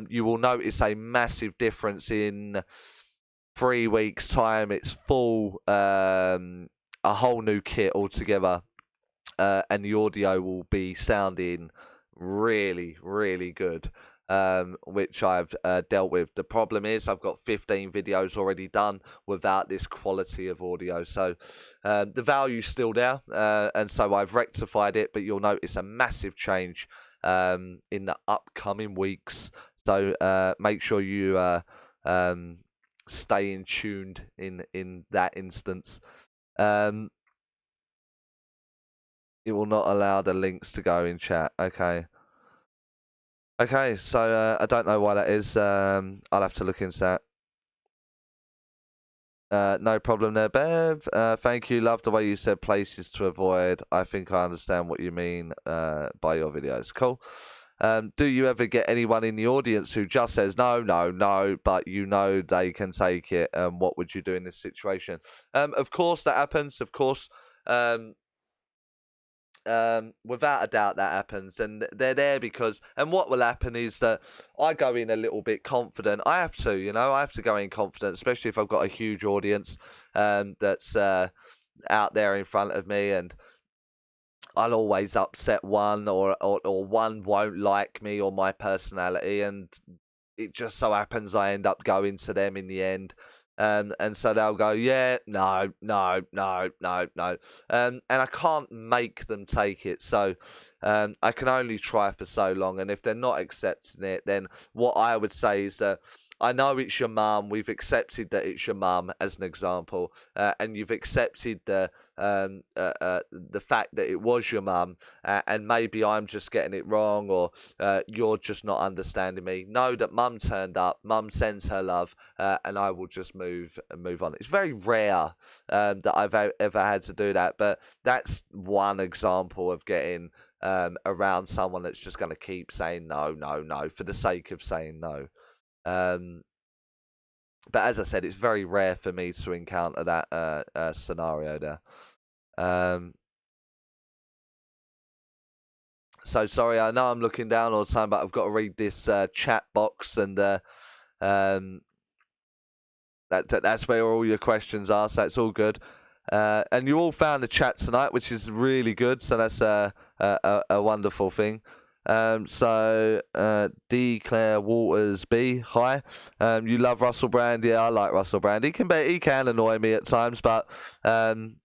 You will notice a massive difference in 3 weeks time. It's full, a whole new kit altogether, and the audio will be sounding really, really good. which I've dealt with. The problem is I've got 15 videos already done without this quality of audio. So the value's still there, and so I've rectified it, but you'll notice a massive change in the upcoming weeks. So make sure you stay in tuned in that instance. It will not allow the links to go in chat. Okay. Okay, so I don't know why that is. I'll have to look into that. No problem there, Bev. Thank you. Love the way you said places to avoid. I think I understand what you mean by your videos. Cool. Do you ever get anyone in the audience who just says no, no, no, but you know they can take it? What would you do in this situation? Of course that happens. Of course. Without a doubt that happens, and they're there because, and what will happen is that I go in a little bit confident. I have to, I have to go in confident, especially if I've got a huge audience that's out there in front of me, and I'll always upset one, or one won't like me or my personality, and it just so happens I end up going to them in the end. And so they'll go, yeah, no, no, no, no, no. And I can't make them take it. So I can only try for so long. And if they're not accepting it, then what I would say is that I know it's your mum. We've accepted that it's your mum as an example. And you've accepted the fact that it was your mum. And maybe I'm just getting it wrong, or you're just not understanding me. Know that mum turned up. Mum sends her love. And I will just move on. It's very rare that I've ever had to do that, but that's one example of getting around someone that's just going to keep saying no, no, no for the sake of saying no. But as I said, it's very rare for me to encounter that scenario there. So sorry, I know I'm looking down all the time, but I've got to read this chat box, and that's where all your questions are, so it's all good. And you all found the chat tonight, which is really good, so that's a wonderful thing. So D. Claire Waters B, hi. You love Russell Brand? Yeah, I like Russell Brand. He can annoy me at times, but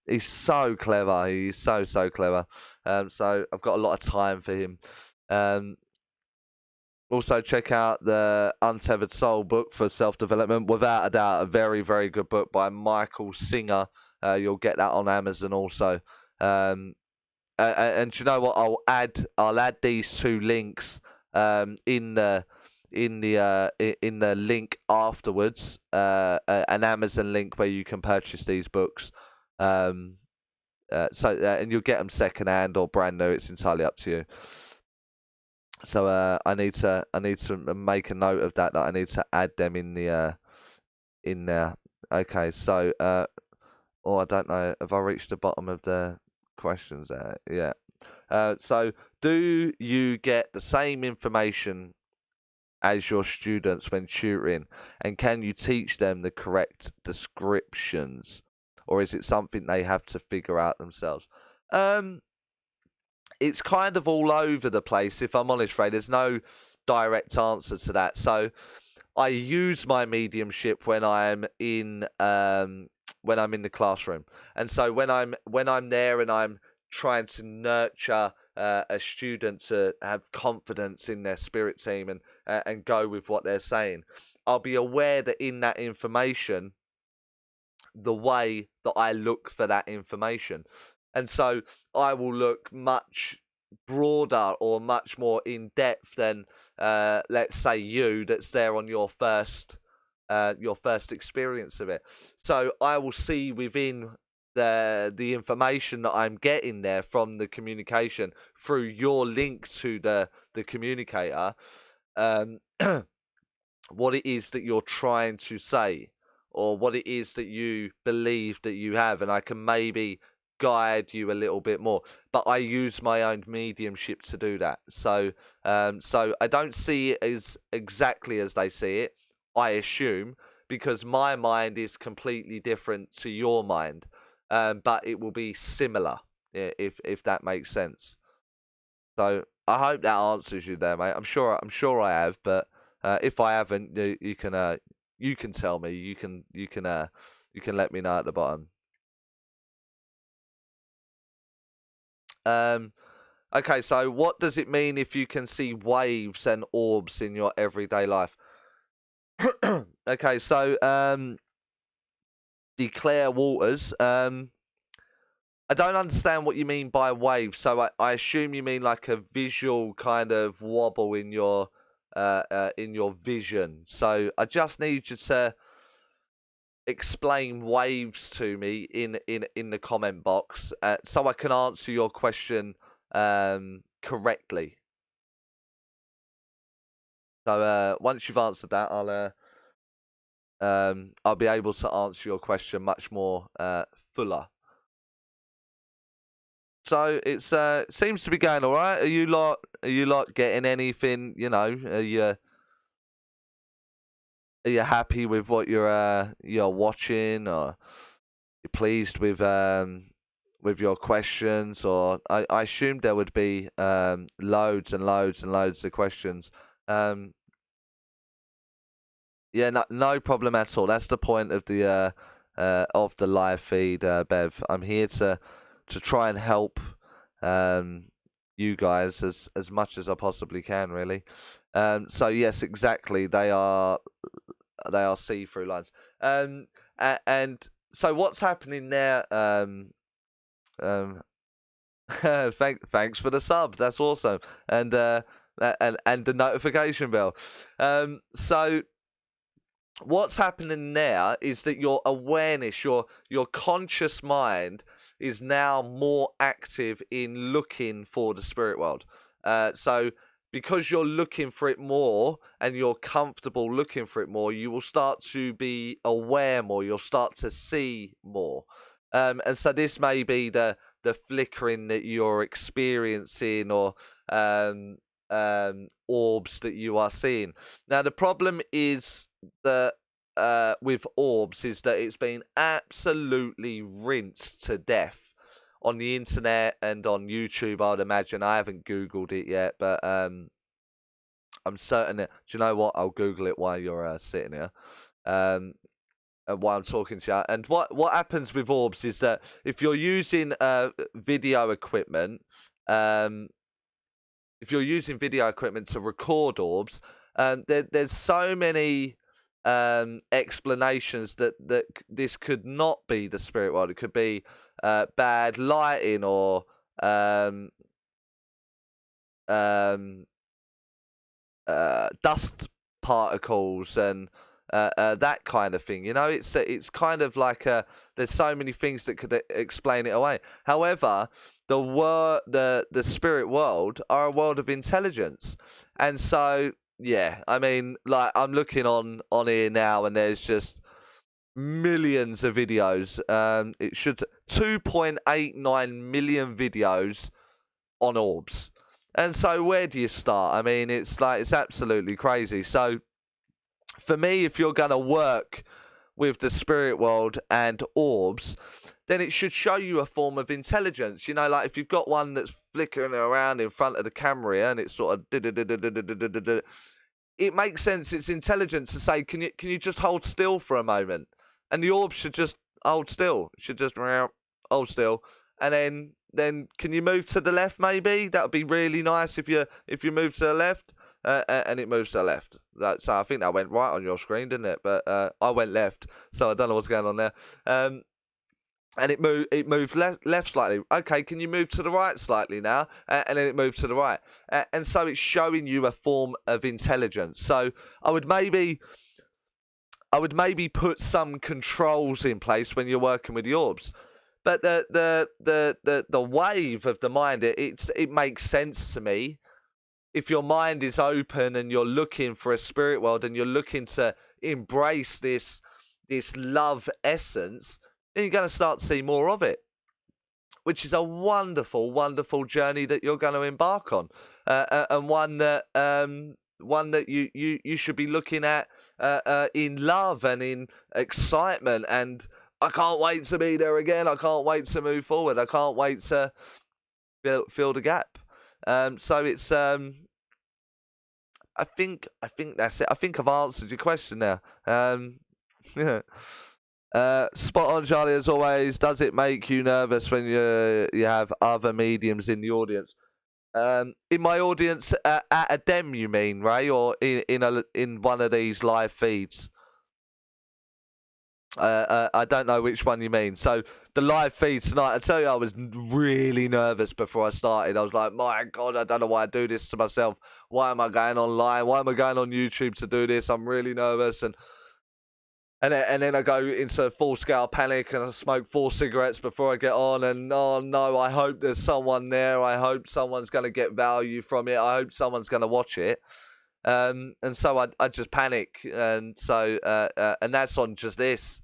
he's so clever. He's so clever. So I've got a lot of time for him. Also, check out the Untethered Soul book for self-development. Without a doubt, a very, very good book by Michael Singer. You'll get that on Amazon also. And you know what? I'll add these two links in the link afterwards. An Amazon link where you can purchase these books. And you'll get them secondhand or brand new. It's entirely up to you. So I need to make a note of that. I need to add them in the in there. Okay, so I don't know. Have I reached the bottom of the questions there? Yeah. So do you get the same information as your students when tutoring, and can you teach them the correct descriptions, or is it something they have to figure out themselves? It's kind of all over the place, if I'm honest, Ray. There's no direct answer to that. So I use my mediumship when I'm in the classroom, and so when I'm there and I'm trying to nurture a student to have confidence in their spirit team and go with what they're saying, I'll be aware that in that information, the way that I look for that information. And so I will look much broader or much more in depth than, let's say, you that's there on your first experience of it. So I will see within the information that I'm getting there from the communication through your link to the communicator, what it is that you're trying to say, or what it is that you believe that you have, and I can maybe guide you a little bit more. But I use my own mediumship to do that. So I don't see it as exactly as they see it, I assume, because my mind is completely different to your mind. But it will be similar, if that makes sense. So I hope that answers you there, mate. I'm sure I have, but if I haven't, you can tell me. You can let me know at the bottom. Okay, so what does it mean if you can see waves and orbs in your everyday life? Okay, so Declare Waters. I don't understand what you mean by wave. So I assume you mean like a visual kind of wobble in your vision. So I just need you to explain waves to me in the comment box, so I can answer your question correctly. So once you've answered that, I'll be able to answer your question much more fuller. So it's seems to be going all right. Are you lot getting anything? You know, are you happy with what you're watching, or you pleased with your questions? Or I assumed there would be loads and loads and loads of questions. Yeah, no problem at all. That's the point of the live feed, Bev. I'm here to try and help you guys as much as I possibly can, really. So yes, exactly. They are see-through lines. And so what's happening there? Thanks for the sub. That's awesome. And the notification bell. So what's happening there is that your awareness, your conscious mind, is now more active in looking for the spirit world. So because you're looking for it more and you're comfortable looking for it more, you will start to be aware more. You'll start to see more. And so this may be the flickering that you're experiencing, or orbs that you are seeing. Now the problem is that with orbs is that it's been absolutely rinsed to death on the internet and on YouTube. I'd imagine. I haven't Googled it yet, but I'm certain that, do you know what? I'll Google it while you're sitting here. While I'm talking to you. And what happens with orbs is that if you're using video equipment, to record orbs, there's so many explanations that this could not be the spirit world. It could be bad lighting, or dust particles, and that kind of thing. You know, it's kind of like there's so many things that could explain it away. However, the spirit world are a world of intelligence, and so yeah, I mean, like, I'm looking on here now, and there's just millions of videos. It should 2.89 million videos on orbs. And so where do you start? I mean, it's absolutely crazy. So for me, if you're going to work with the spirit world and orbs, then it should show you a form of intelligence. You know, like if you've got one that's flickering around in front of the camera and it's sort of, it makes sense. It's intelligence to say, can you just hold still for a moment? And the orb should just hold still. It should just hold still. And then can you move to the left? Maybe that would be really nice if you move to the left. And it moves to the left. So I think that went right on your screen, didn't it? But I went left, so I don't know what's going on there. And it moved left slightly. Okay, can you move to the right slightly now? And then it moved to the right. And so it's showing you a form of intelligence. So I would maybe put some controls in place when you're working with the orbs. But the wave of the mind, it makes sense to me. If your mind is open and you're looking for a spirit world and you're looking to embrace this love essence, then you're going to start to see more of it, which is a wonderful, wonderful journey that you're going to embark on, and one that you should be looking at in love and in excitement. And I can't wait to be there again. I can't wait to move forward. I can't wait to fill the gap. So it's I think that's it. I think I've answered your question there. Yeah. Spot on, Charlie, as always. Does it make you nervous when you have other mediums in the audience? In my audience at a dem, you mean, Ray, or in one of these live feeds? I don't know which one you mean. So the live feed tonight, I tell you, I was really nervous before I started. I was like, my God, I don't know why I do this to myself. Why am I going online? Why am I going on YouTube to do this? I'm really nervous. And then I go into full-scale panic and I smoke 4 cigarettes before I get on. And, oh, no, I hope there's someone there. I hope someone's going to get value from it. I hope someone's going to watch it. And so I just panic. And so and that's on just this.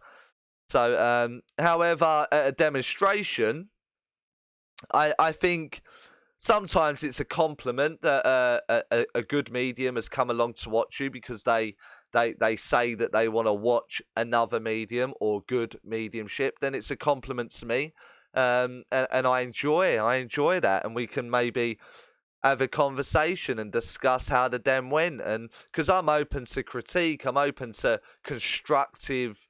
So, however, at a demonstration, I think sometimes it's a compliment that a good medium has come along to watch you because they say that they want to watch another medium or good mediumship. Then it's a compliment to me, and I enjoy that, and we can maybe have a conversation and discuss how the dem went, and because I'm open to critique, I'm open to constructive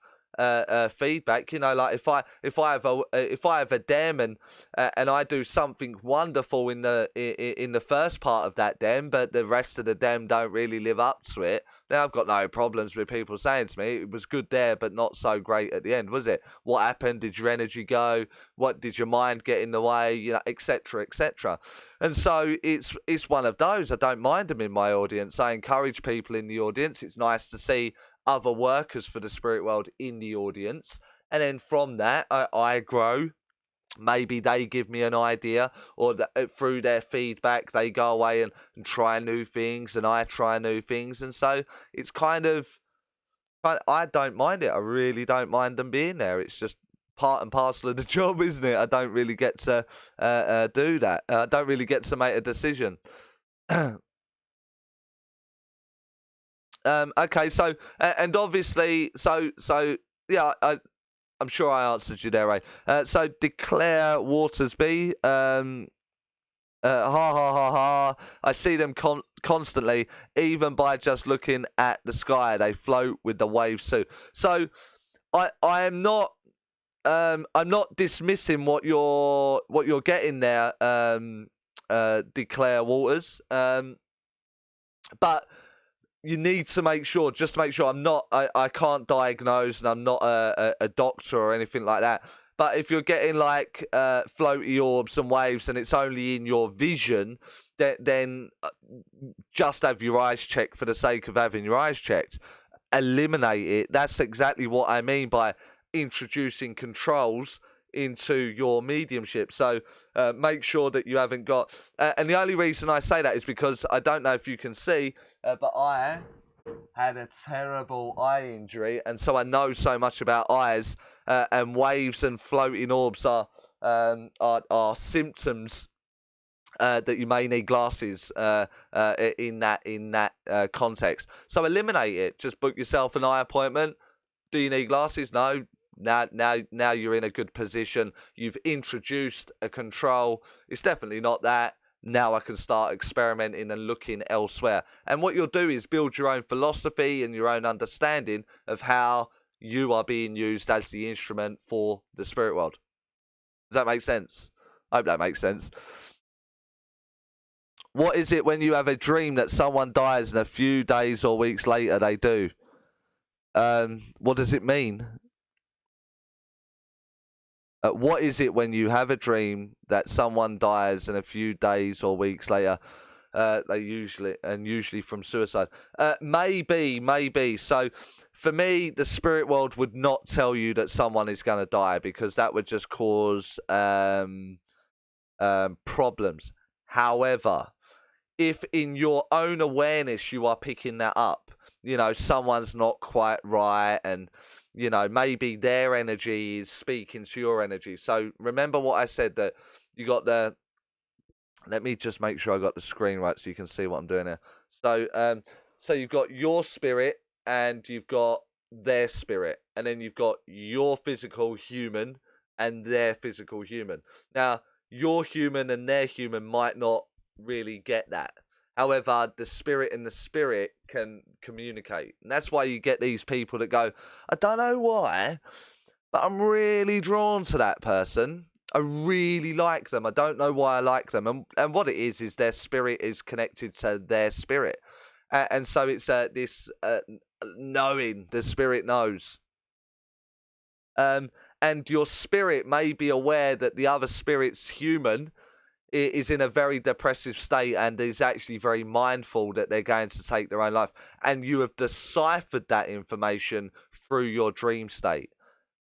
feedback. You know, like if I have a dem and I do something wonderful in the first part of that dem, but the rest of the dem don't really live up to it, then I've got no problems with people saying to me, it was good there but not so great at the end, was it? What happened? Did your energy go? What did your mind get in the way? You know, etc., etc. And so it's one of those. I don't mind them in my audience. I encourage people in the audience. It's nice to see other workers for the spirit world in the audience, and then from that I grow. Maybe they give me an idea, or through their feedback they go away and try new things, and I try new things. And so it's kind of, I don't mind it. I really don't mind them being there. It's just part and parcel of the job, isn't it? I don't really get to do that. I don't really get to make a decision. Okay, so and obviously, so yeah, I'm sure I answered you there, Ray. So declare Watersby. Ha ha ha ha! I see them constantly, even by just looking at the sky. They float with the waves too. So I am not. I'm not dismissing what you're getting there. Declare Waters. But you need to make sure, just to make sure, I can't diagnose, and I'm not a doctor or anything like that. But if you're getting like floaty orbs and waves and it's only in your vision, then just have your eyes checked for the sake of having your eyes checked. Eliminate it. That's exactly what I mean by introducing controls into your mediumship. So make sure that you haven't got and the only reason I say that is because I don't know if you can see, but I had a terrible eye injury, and so I know so much about eyes, and waves and floating orbs are symptoms that you may need glasses in that context. So eliminate it. Just book yourself an eye appointment. Do you need glasses? No. Now you're in a good position. You've introduced a control. It's definitely not that. Now I can start experimenting and looking elsewhere. And what you'll do is build your own philosophy and your own understanding of how you are being used as the instrument for the spirit world. Does that make sense? I hope that makes sense. What is it when you have a dream that someone dies and a few days or weeks later they do? What does it mean? What is it when you have a dream that someone dies and a few days or weeks later they usually from suicide? Maybe. So for me, the spirit world would not tell you that someone is going to die, because that would just cause problems. However, if in your own awareness you are picking that up, you know, someone's not quite right, and you know, maybe their energy is speaking to your energy. So remember what I said, that you got the, let me just make sure I got the screen right so you can see what I'm doing here. So so you've got your spirit and you've got their spirit, and then you've got your physical human and their physical human. Now your human and their human might not really get that. However, the spirit and the spirit can communicate. And that's why you get these people that go, I don't know why, but I'm really drawn to that person. I really like them. I don't know why I like them. And what it is their spirit is connected to their spirit. And so it's this knowing, the spirit knows. And your spirit may be aware that the other spirit's human, is in a very depressive state and is actually very mindful that they're going to take their own life. And you have deciphered that information through your dream state.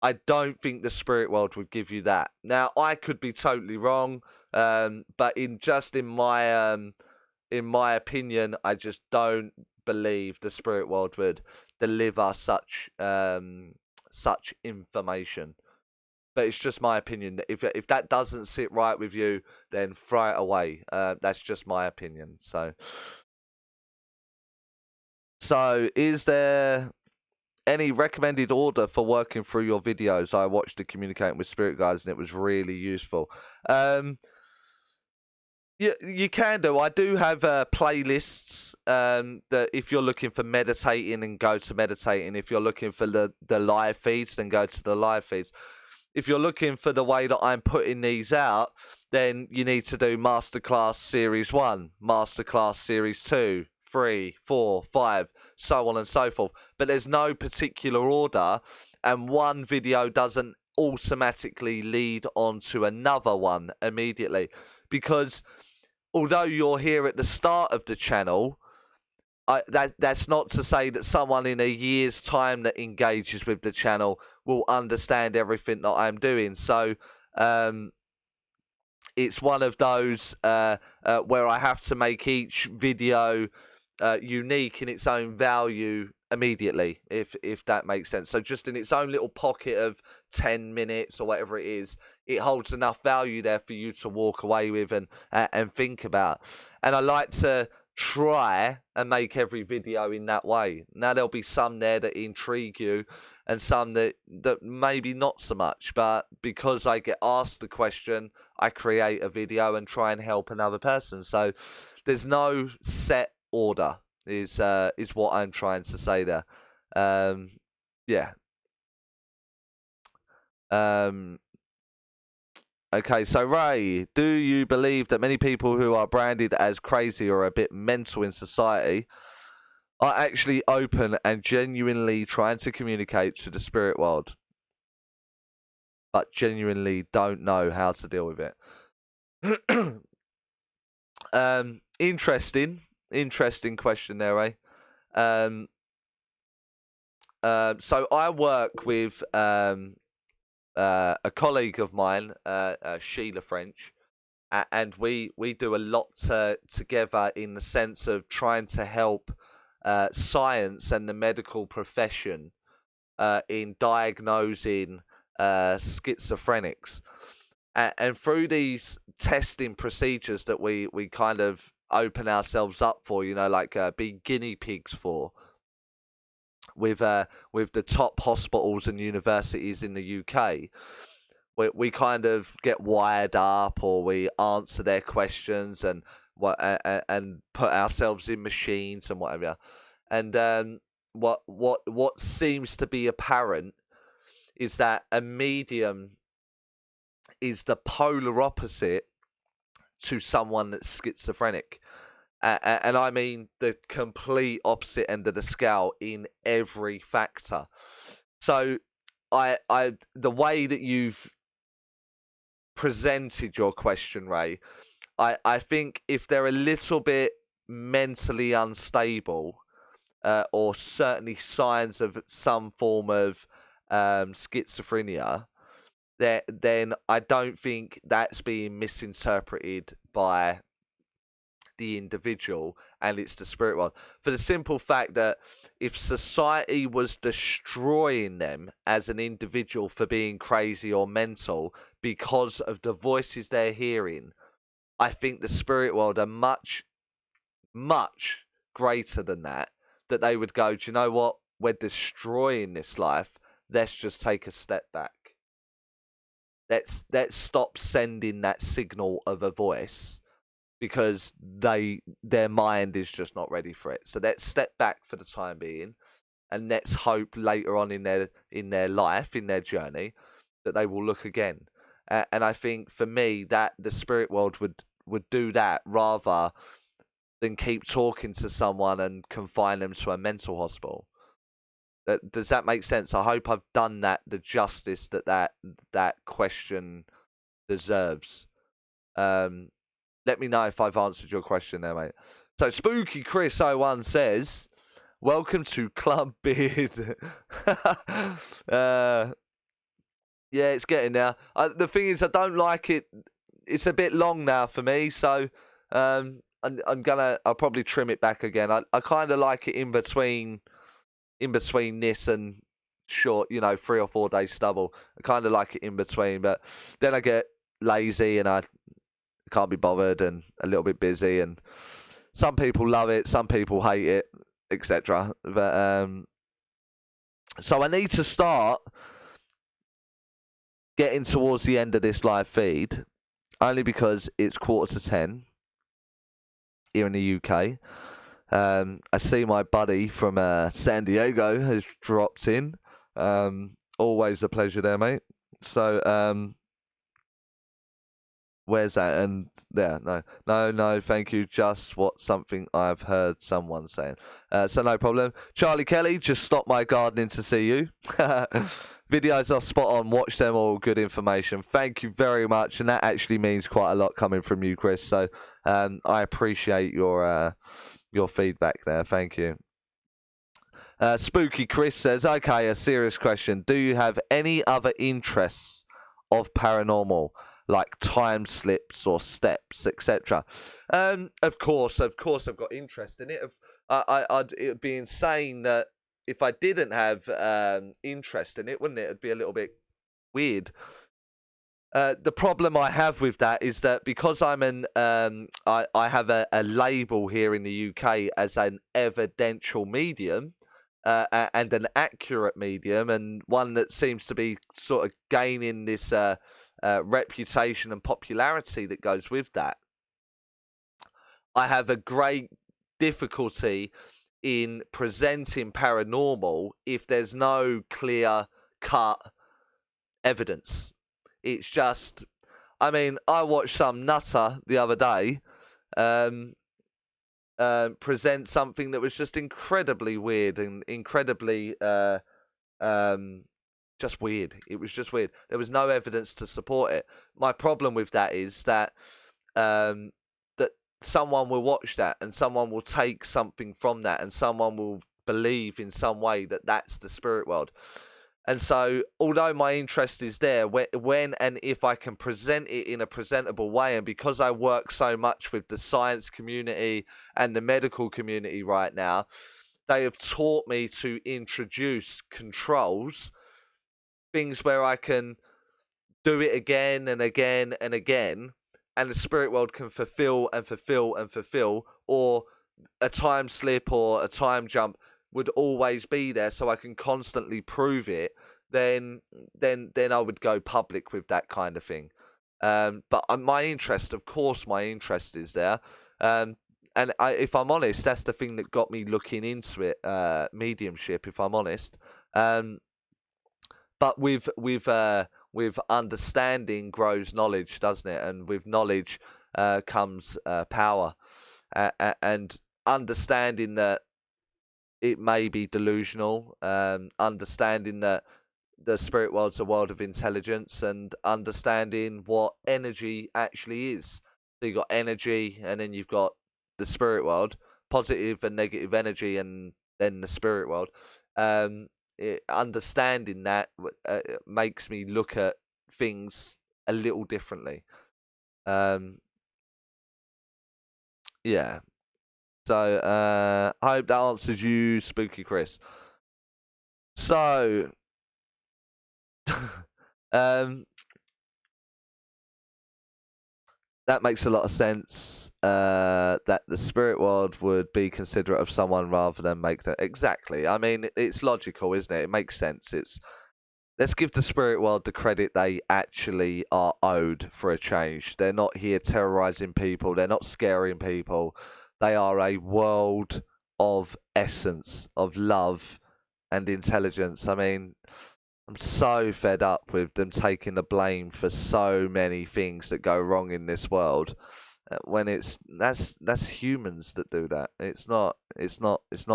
I don't think the spirit world would give you that. Now, I could be totally wrong, but in my opinion, I just don't believe the spirit world would deliver such information. But it's just my opinion. If that doesn't sit right with you, then throw it away. That's just my opinion. So is there any recommended order for working through your videos? I watched the Communicating with Spirit Guides and it was really useful. You can do. I do have playlists that if you're looking for meditating, and go to meditating. If you're looking for the live feeds, then go to the live feeds. If you're looking for the way that I'm putting these out, then you need to do Masterclass Series 1, Masterclass Series 2, 3, 4, 5, so on and so forth. But there's no particular order, and one video doesn't automatically lead on to another one immediately. Because although you're here at the start of the channel, that's not to say that someone in a year's time that engages with the channel will understand everything that I'm doing. So it's one of those where I have to make each video unique in its own value immediately, if that makes sense. So just in its own little pocket of 10 minutes or whatever it is, it holds enough value there for you to walk away with and think about. And I like to try and make every video in that way. Now there'll be some there that intrigue you and some that maybe not so much, but because I get asked the question, I create a video and try and help another person. So there's no set order is what I'm trying to say there. Yeah. Okay, so Ray, do you believe that many people who are branded as crazy or a bit mental in society are actually open and genuinely trying to communicate to the spirit world, but genuinely don't know how to deal with it? Interesting question there, Ray. So I work with a colleague of mine, Sheila French, and we do a lot together in the sense of trying to help science and the medical profession in diagnosing schizophrenics. And through these testing procedures that we kind of open ourselves up for, like be guinea pigs for, with the top hospitals and universities in the UK, we kind of get wired up, or we answer their questions and put ourselves in machines and whatever. And what seems to be apparent is that a medium is the polar opposite to someone that's schizophrenic. And I mean the complete opposite end of the scale in every factor. So the way that you've presented your question, Ray, I think if they're a little bit mentally unstable, or certainly signs of some form of schizophrenia, then I don't think that's being misinterpreted by the individual, and it's the spirit world, for the simple fact that if society was destroying them as an individual for being crazy or mental because of the voices they're hearing, I think the spirit world are much greater than that they would go, do you know what, we're destroying this life, let's just take a step back, let's stop sending that signal of a voice, because their mind is just not ready for it. So let's step back for the time being, and let's hope later on in their life, in their journey, that they will look again. And I think for me that the spirit world would do that rather than keep talking to someone and confine them to a mental hospital. Does that make sense? I hope I've done that the justice that question deserves. Let me know if I've answered your question there, mate. So Spooky Chris 01 says, welcome to Club Beard. Yeah, it's getting there. The thing is, I don't like it. It's a bit long now for me, so I'll probably trim it back again. I kind of like it in between this and short, 3 or 4 days stubble. I kind of like it in between, but then I get lazy and I can't be bothered and a little bit busy, and some people love it, some people hate it, etc. But so I need to start getting towards the end of this live feed, only because it's 9:45 here in the UK. I see my buddy from San Diego has dropped in. Always a pleasure there, mate. So where's that? And there, no, thank you. Just something I've heard someone saying. So no problem. Charlie Kelly, just stopped my gardening to see you. Videos are spot on. Watch them all. Good information. Thank you very much. And that actually means quite a lot coming from you, Chris. So I appreciate your feedback there. Thank you. Spooky Chris says, okay, a serious question. Do you have any other interests of paranormal, like time slips or steps, etc.? Of course, I've got interest in it. It would be insane that if I didn't have interest in it, wouldn't it? It'd be a little bit weird. The problem I have with that is that because I have a label here in the UK as an evidential medium and an accurate medium, and one that seems to be sort of gaining this reputation and popularity that goes with that. I have a great difficulty in presenting paranormal if there's no clear-cut evidence. It's just, I mean, I watched some nutter the other day present something that was just incredibly weird and incredibly just weird. It was just weird. There was no evidence to support it. My problem with that is that that someone will watch that and someone will take something from that and someone will believe in some way that that's the spirit world. And so, although my interest is there, when and if I can present it in a presentable way, and because I work so much with the science community and the medical community right now, they have taught me to introduce controls, things where I can do it again and again and again, and the spirit world can fulfill and fulfill and fulfill, or a time slip or a time jump would always be there, so I can constantly prove it, then I would go public with that kind of thing. But my interest, of course, is there. And if I'm honest, that's the thing that got me looking into it, mediumship, if I'm honest. But with understanding grows knowledge, doesn't it? And with knowledge comes power. And understanding that it may be delusional, understanding that the spirit world's a world of intelligence, and understanding what energy actually is. So you've got energy, and then you've got the spirit world, positive and negative energy, and then the spirit world. Understanding that makes me look at things a little differently. Yeah. So, I hope that answers you, Spooky Chris. So, that makes a lot of sense. That the spirit world would be considerate of someone rather than make them. Exactly. I mean, it's logical, isn't it? It makes sense. let's give the spirit world the credit they actually are owed for a change. They're not here terrorizing people. They're not scaring people. They are a world of essence, of love and intelligence. I mean, I'm so fed up with them taking the blame for so many things that go wrong in this world. When that's humans that do that. It's not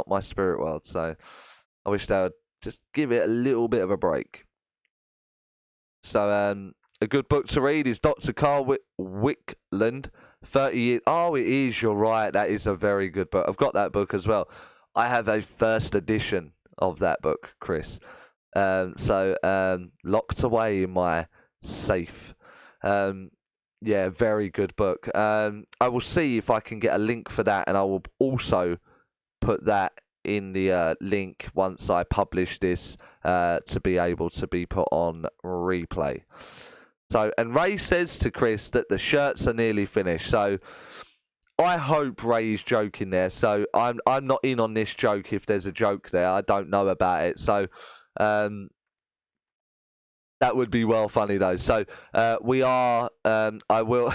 my spirit world. So I wish they would just give it a little bit of a break. So a good book to read is Dr. Carl Wickland, 30 Years. Oh, it is. You're right. That is a very good book. I've got that book as well. I have a first edition of that book, Chris. Locked away in my safe. Yeah, very good book. I will see if I can get a link for that, and I will also put that in the link once I publish this to be able to be put on replay. So, and Ray says to Chris that the shirts are nearly finished. So, I hope Ray is joking there. So, I'm not in on this joke if there's a joke there. I don't know about it. So, that would be well funny though. So we are. I will.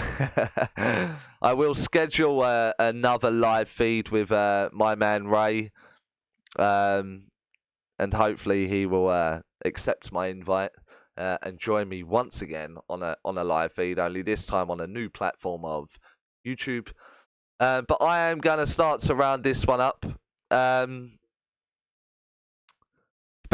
I will schedule another live feed with my man Ray, and hopefully he will accept my invite and join me once again on a live feed. Only this time on a new platform of YouTube. But I am going to start to round this one up.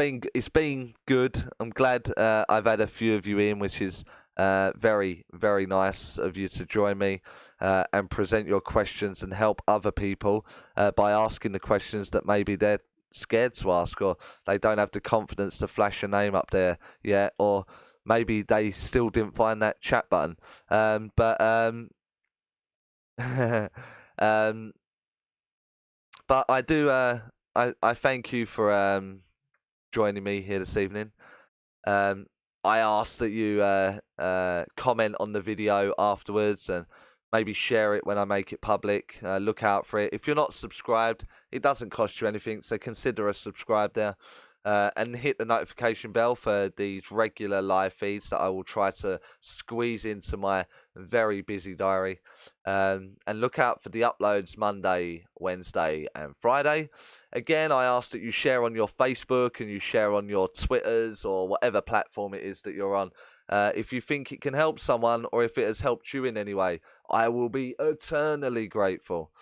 It's been good. I'm glad I've had a few of you in, which is very, very nice of you to join me and present your questions and help other people by asking the questions that maybe they're scared to ask, or they don't have the confidence to flash a name up there yet, or maybe they still didn't find that chat button. But I do. I thank you for joining me here this evening. I ask that you comment on the video afterwards and maybe share it when I make it public. Look out for it. If you're not subscribed, it doesn't cost you anything, so consider a subscribe there. And hit the notification bell for these regular live feeds that I will try to squeeze into my very busy diary. And look out for the uploads Monday, Wednesday, and Friday. Again, I ask that you share on your Facebook and you share on your Twitters or whatever platform it is that you're on. If you think it can help someone or if it has helped you in any way, I will be eternally grateful.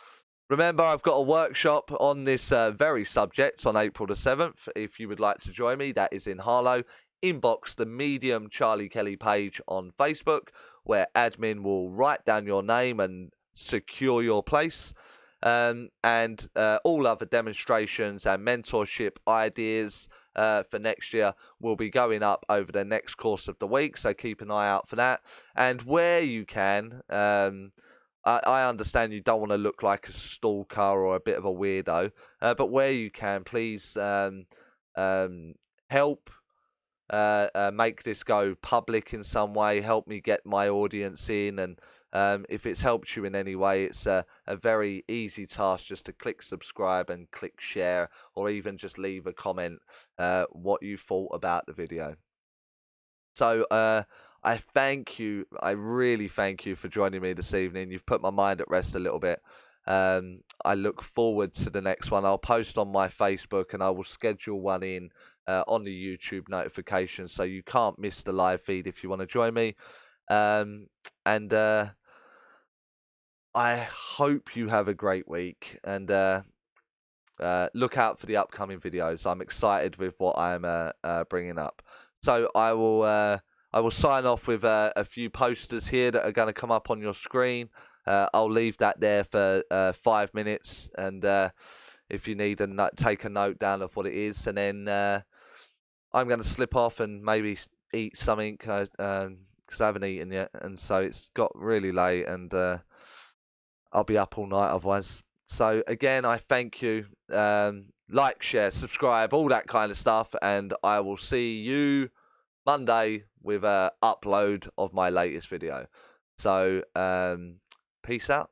Remember, I've got a workshop on this very subject on April the 7th. If you would like to join me, that is in Harlow. Inbox the Medium Charlie Kelly page on Facebook, where admin will write down your name and secure your place. And all other demonstrations and mentorship ideas for next year will be going up over the next course of the week. So keep an eye out for that. And where you can... I understand you don't want to look like a stalker or a bit of a weirdo, but where you can, please help make this go public in some way. Help me get my audience in, and if it's helped you in any way, it's a very easy task just to click subscribe and click share, or even just leave a comment what you thought about the video. So I thank you. I really thank you for joining me this evening. You've put my mind at rest a little bit. I look forward to the next one. I'll post on my Facebook and I will schedule one in on the YouTube notifications, so you can't miss the live feed if you want to join me. I hope you have a great week, and look out for the upcoming videos. I'm excited with what I'm bringing up. So I will sign off with a few posters here that are going to come up on your screen. I'll leave that there for 5 minutes, and if you need take a note down of what it is, and then I'm going to slip off and maybe eat something because I haven't eaten yet, and so it's got really late, and I'll be up all night otherwise. So again, I thank you. Like, share, subscribe, all that kind of stuff, and I will see you Monday with an upload of my latest video. So peace out.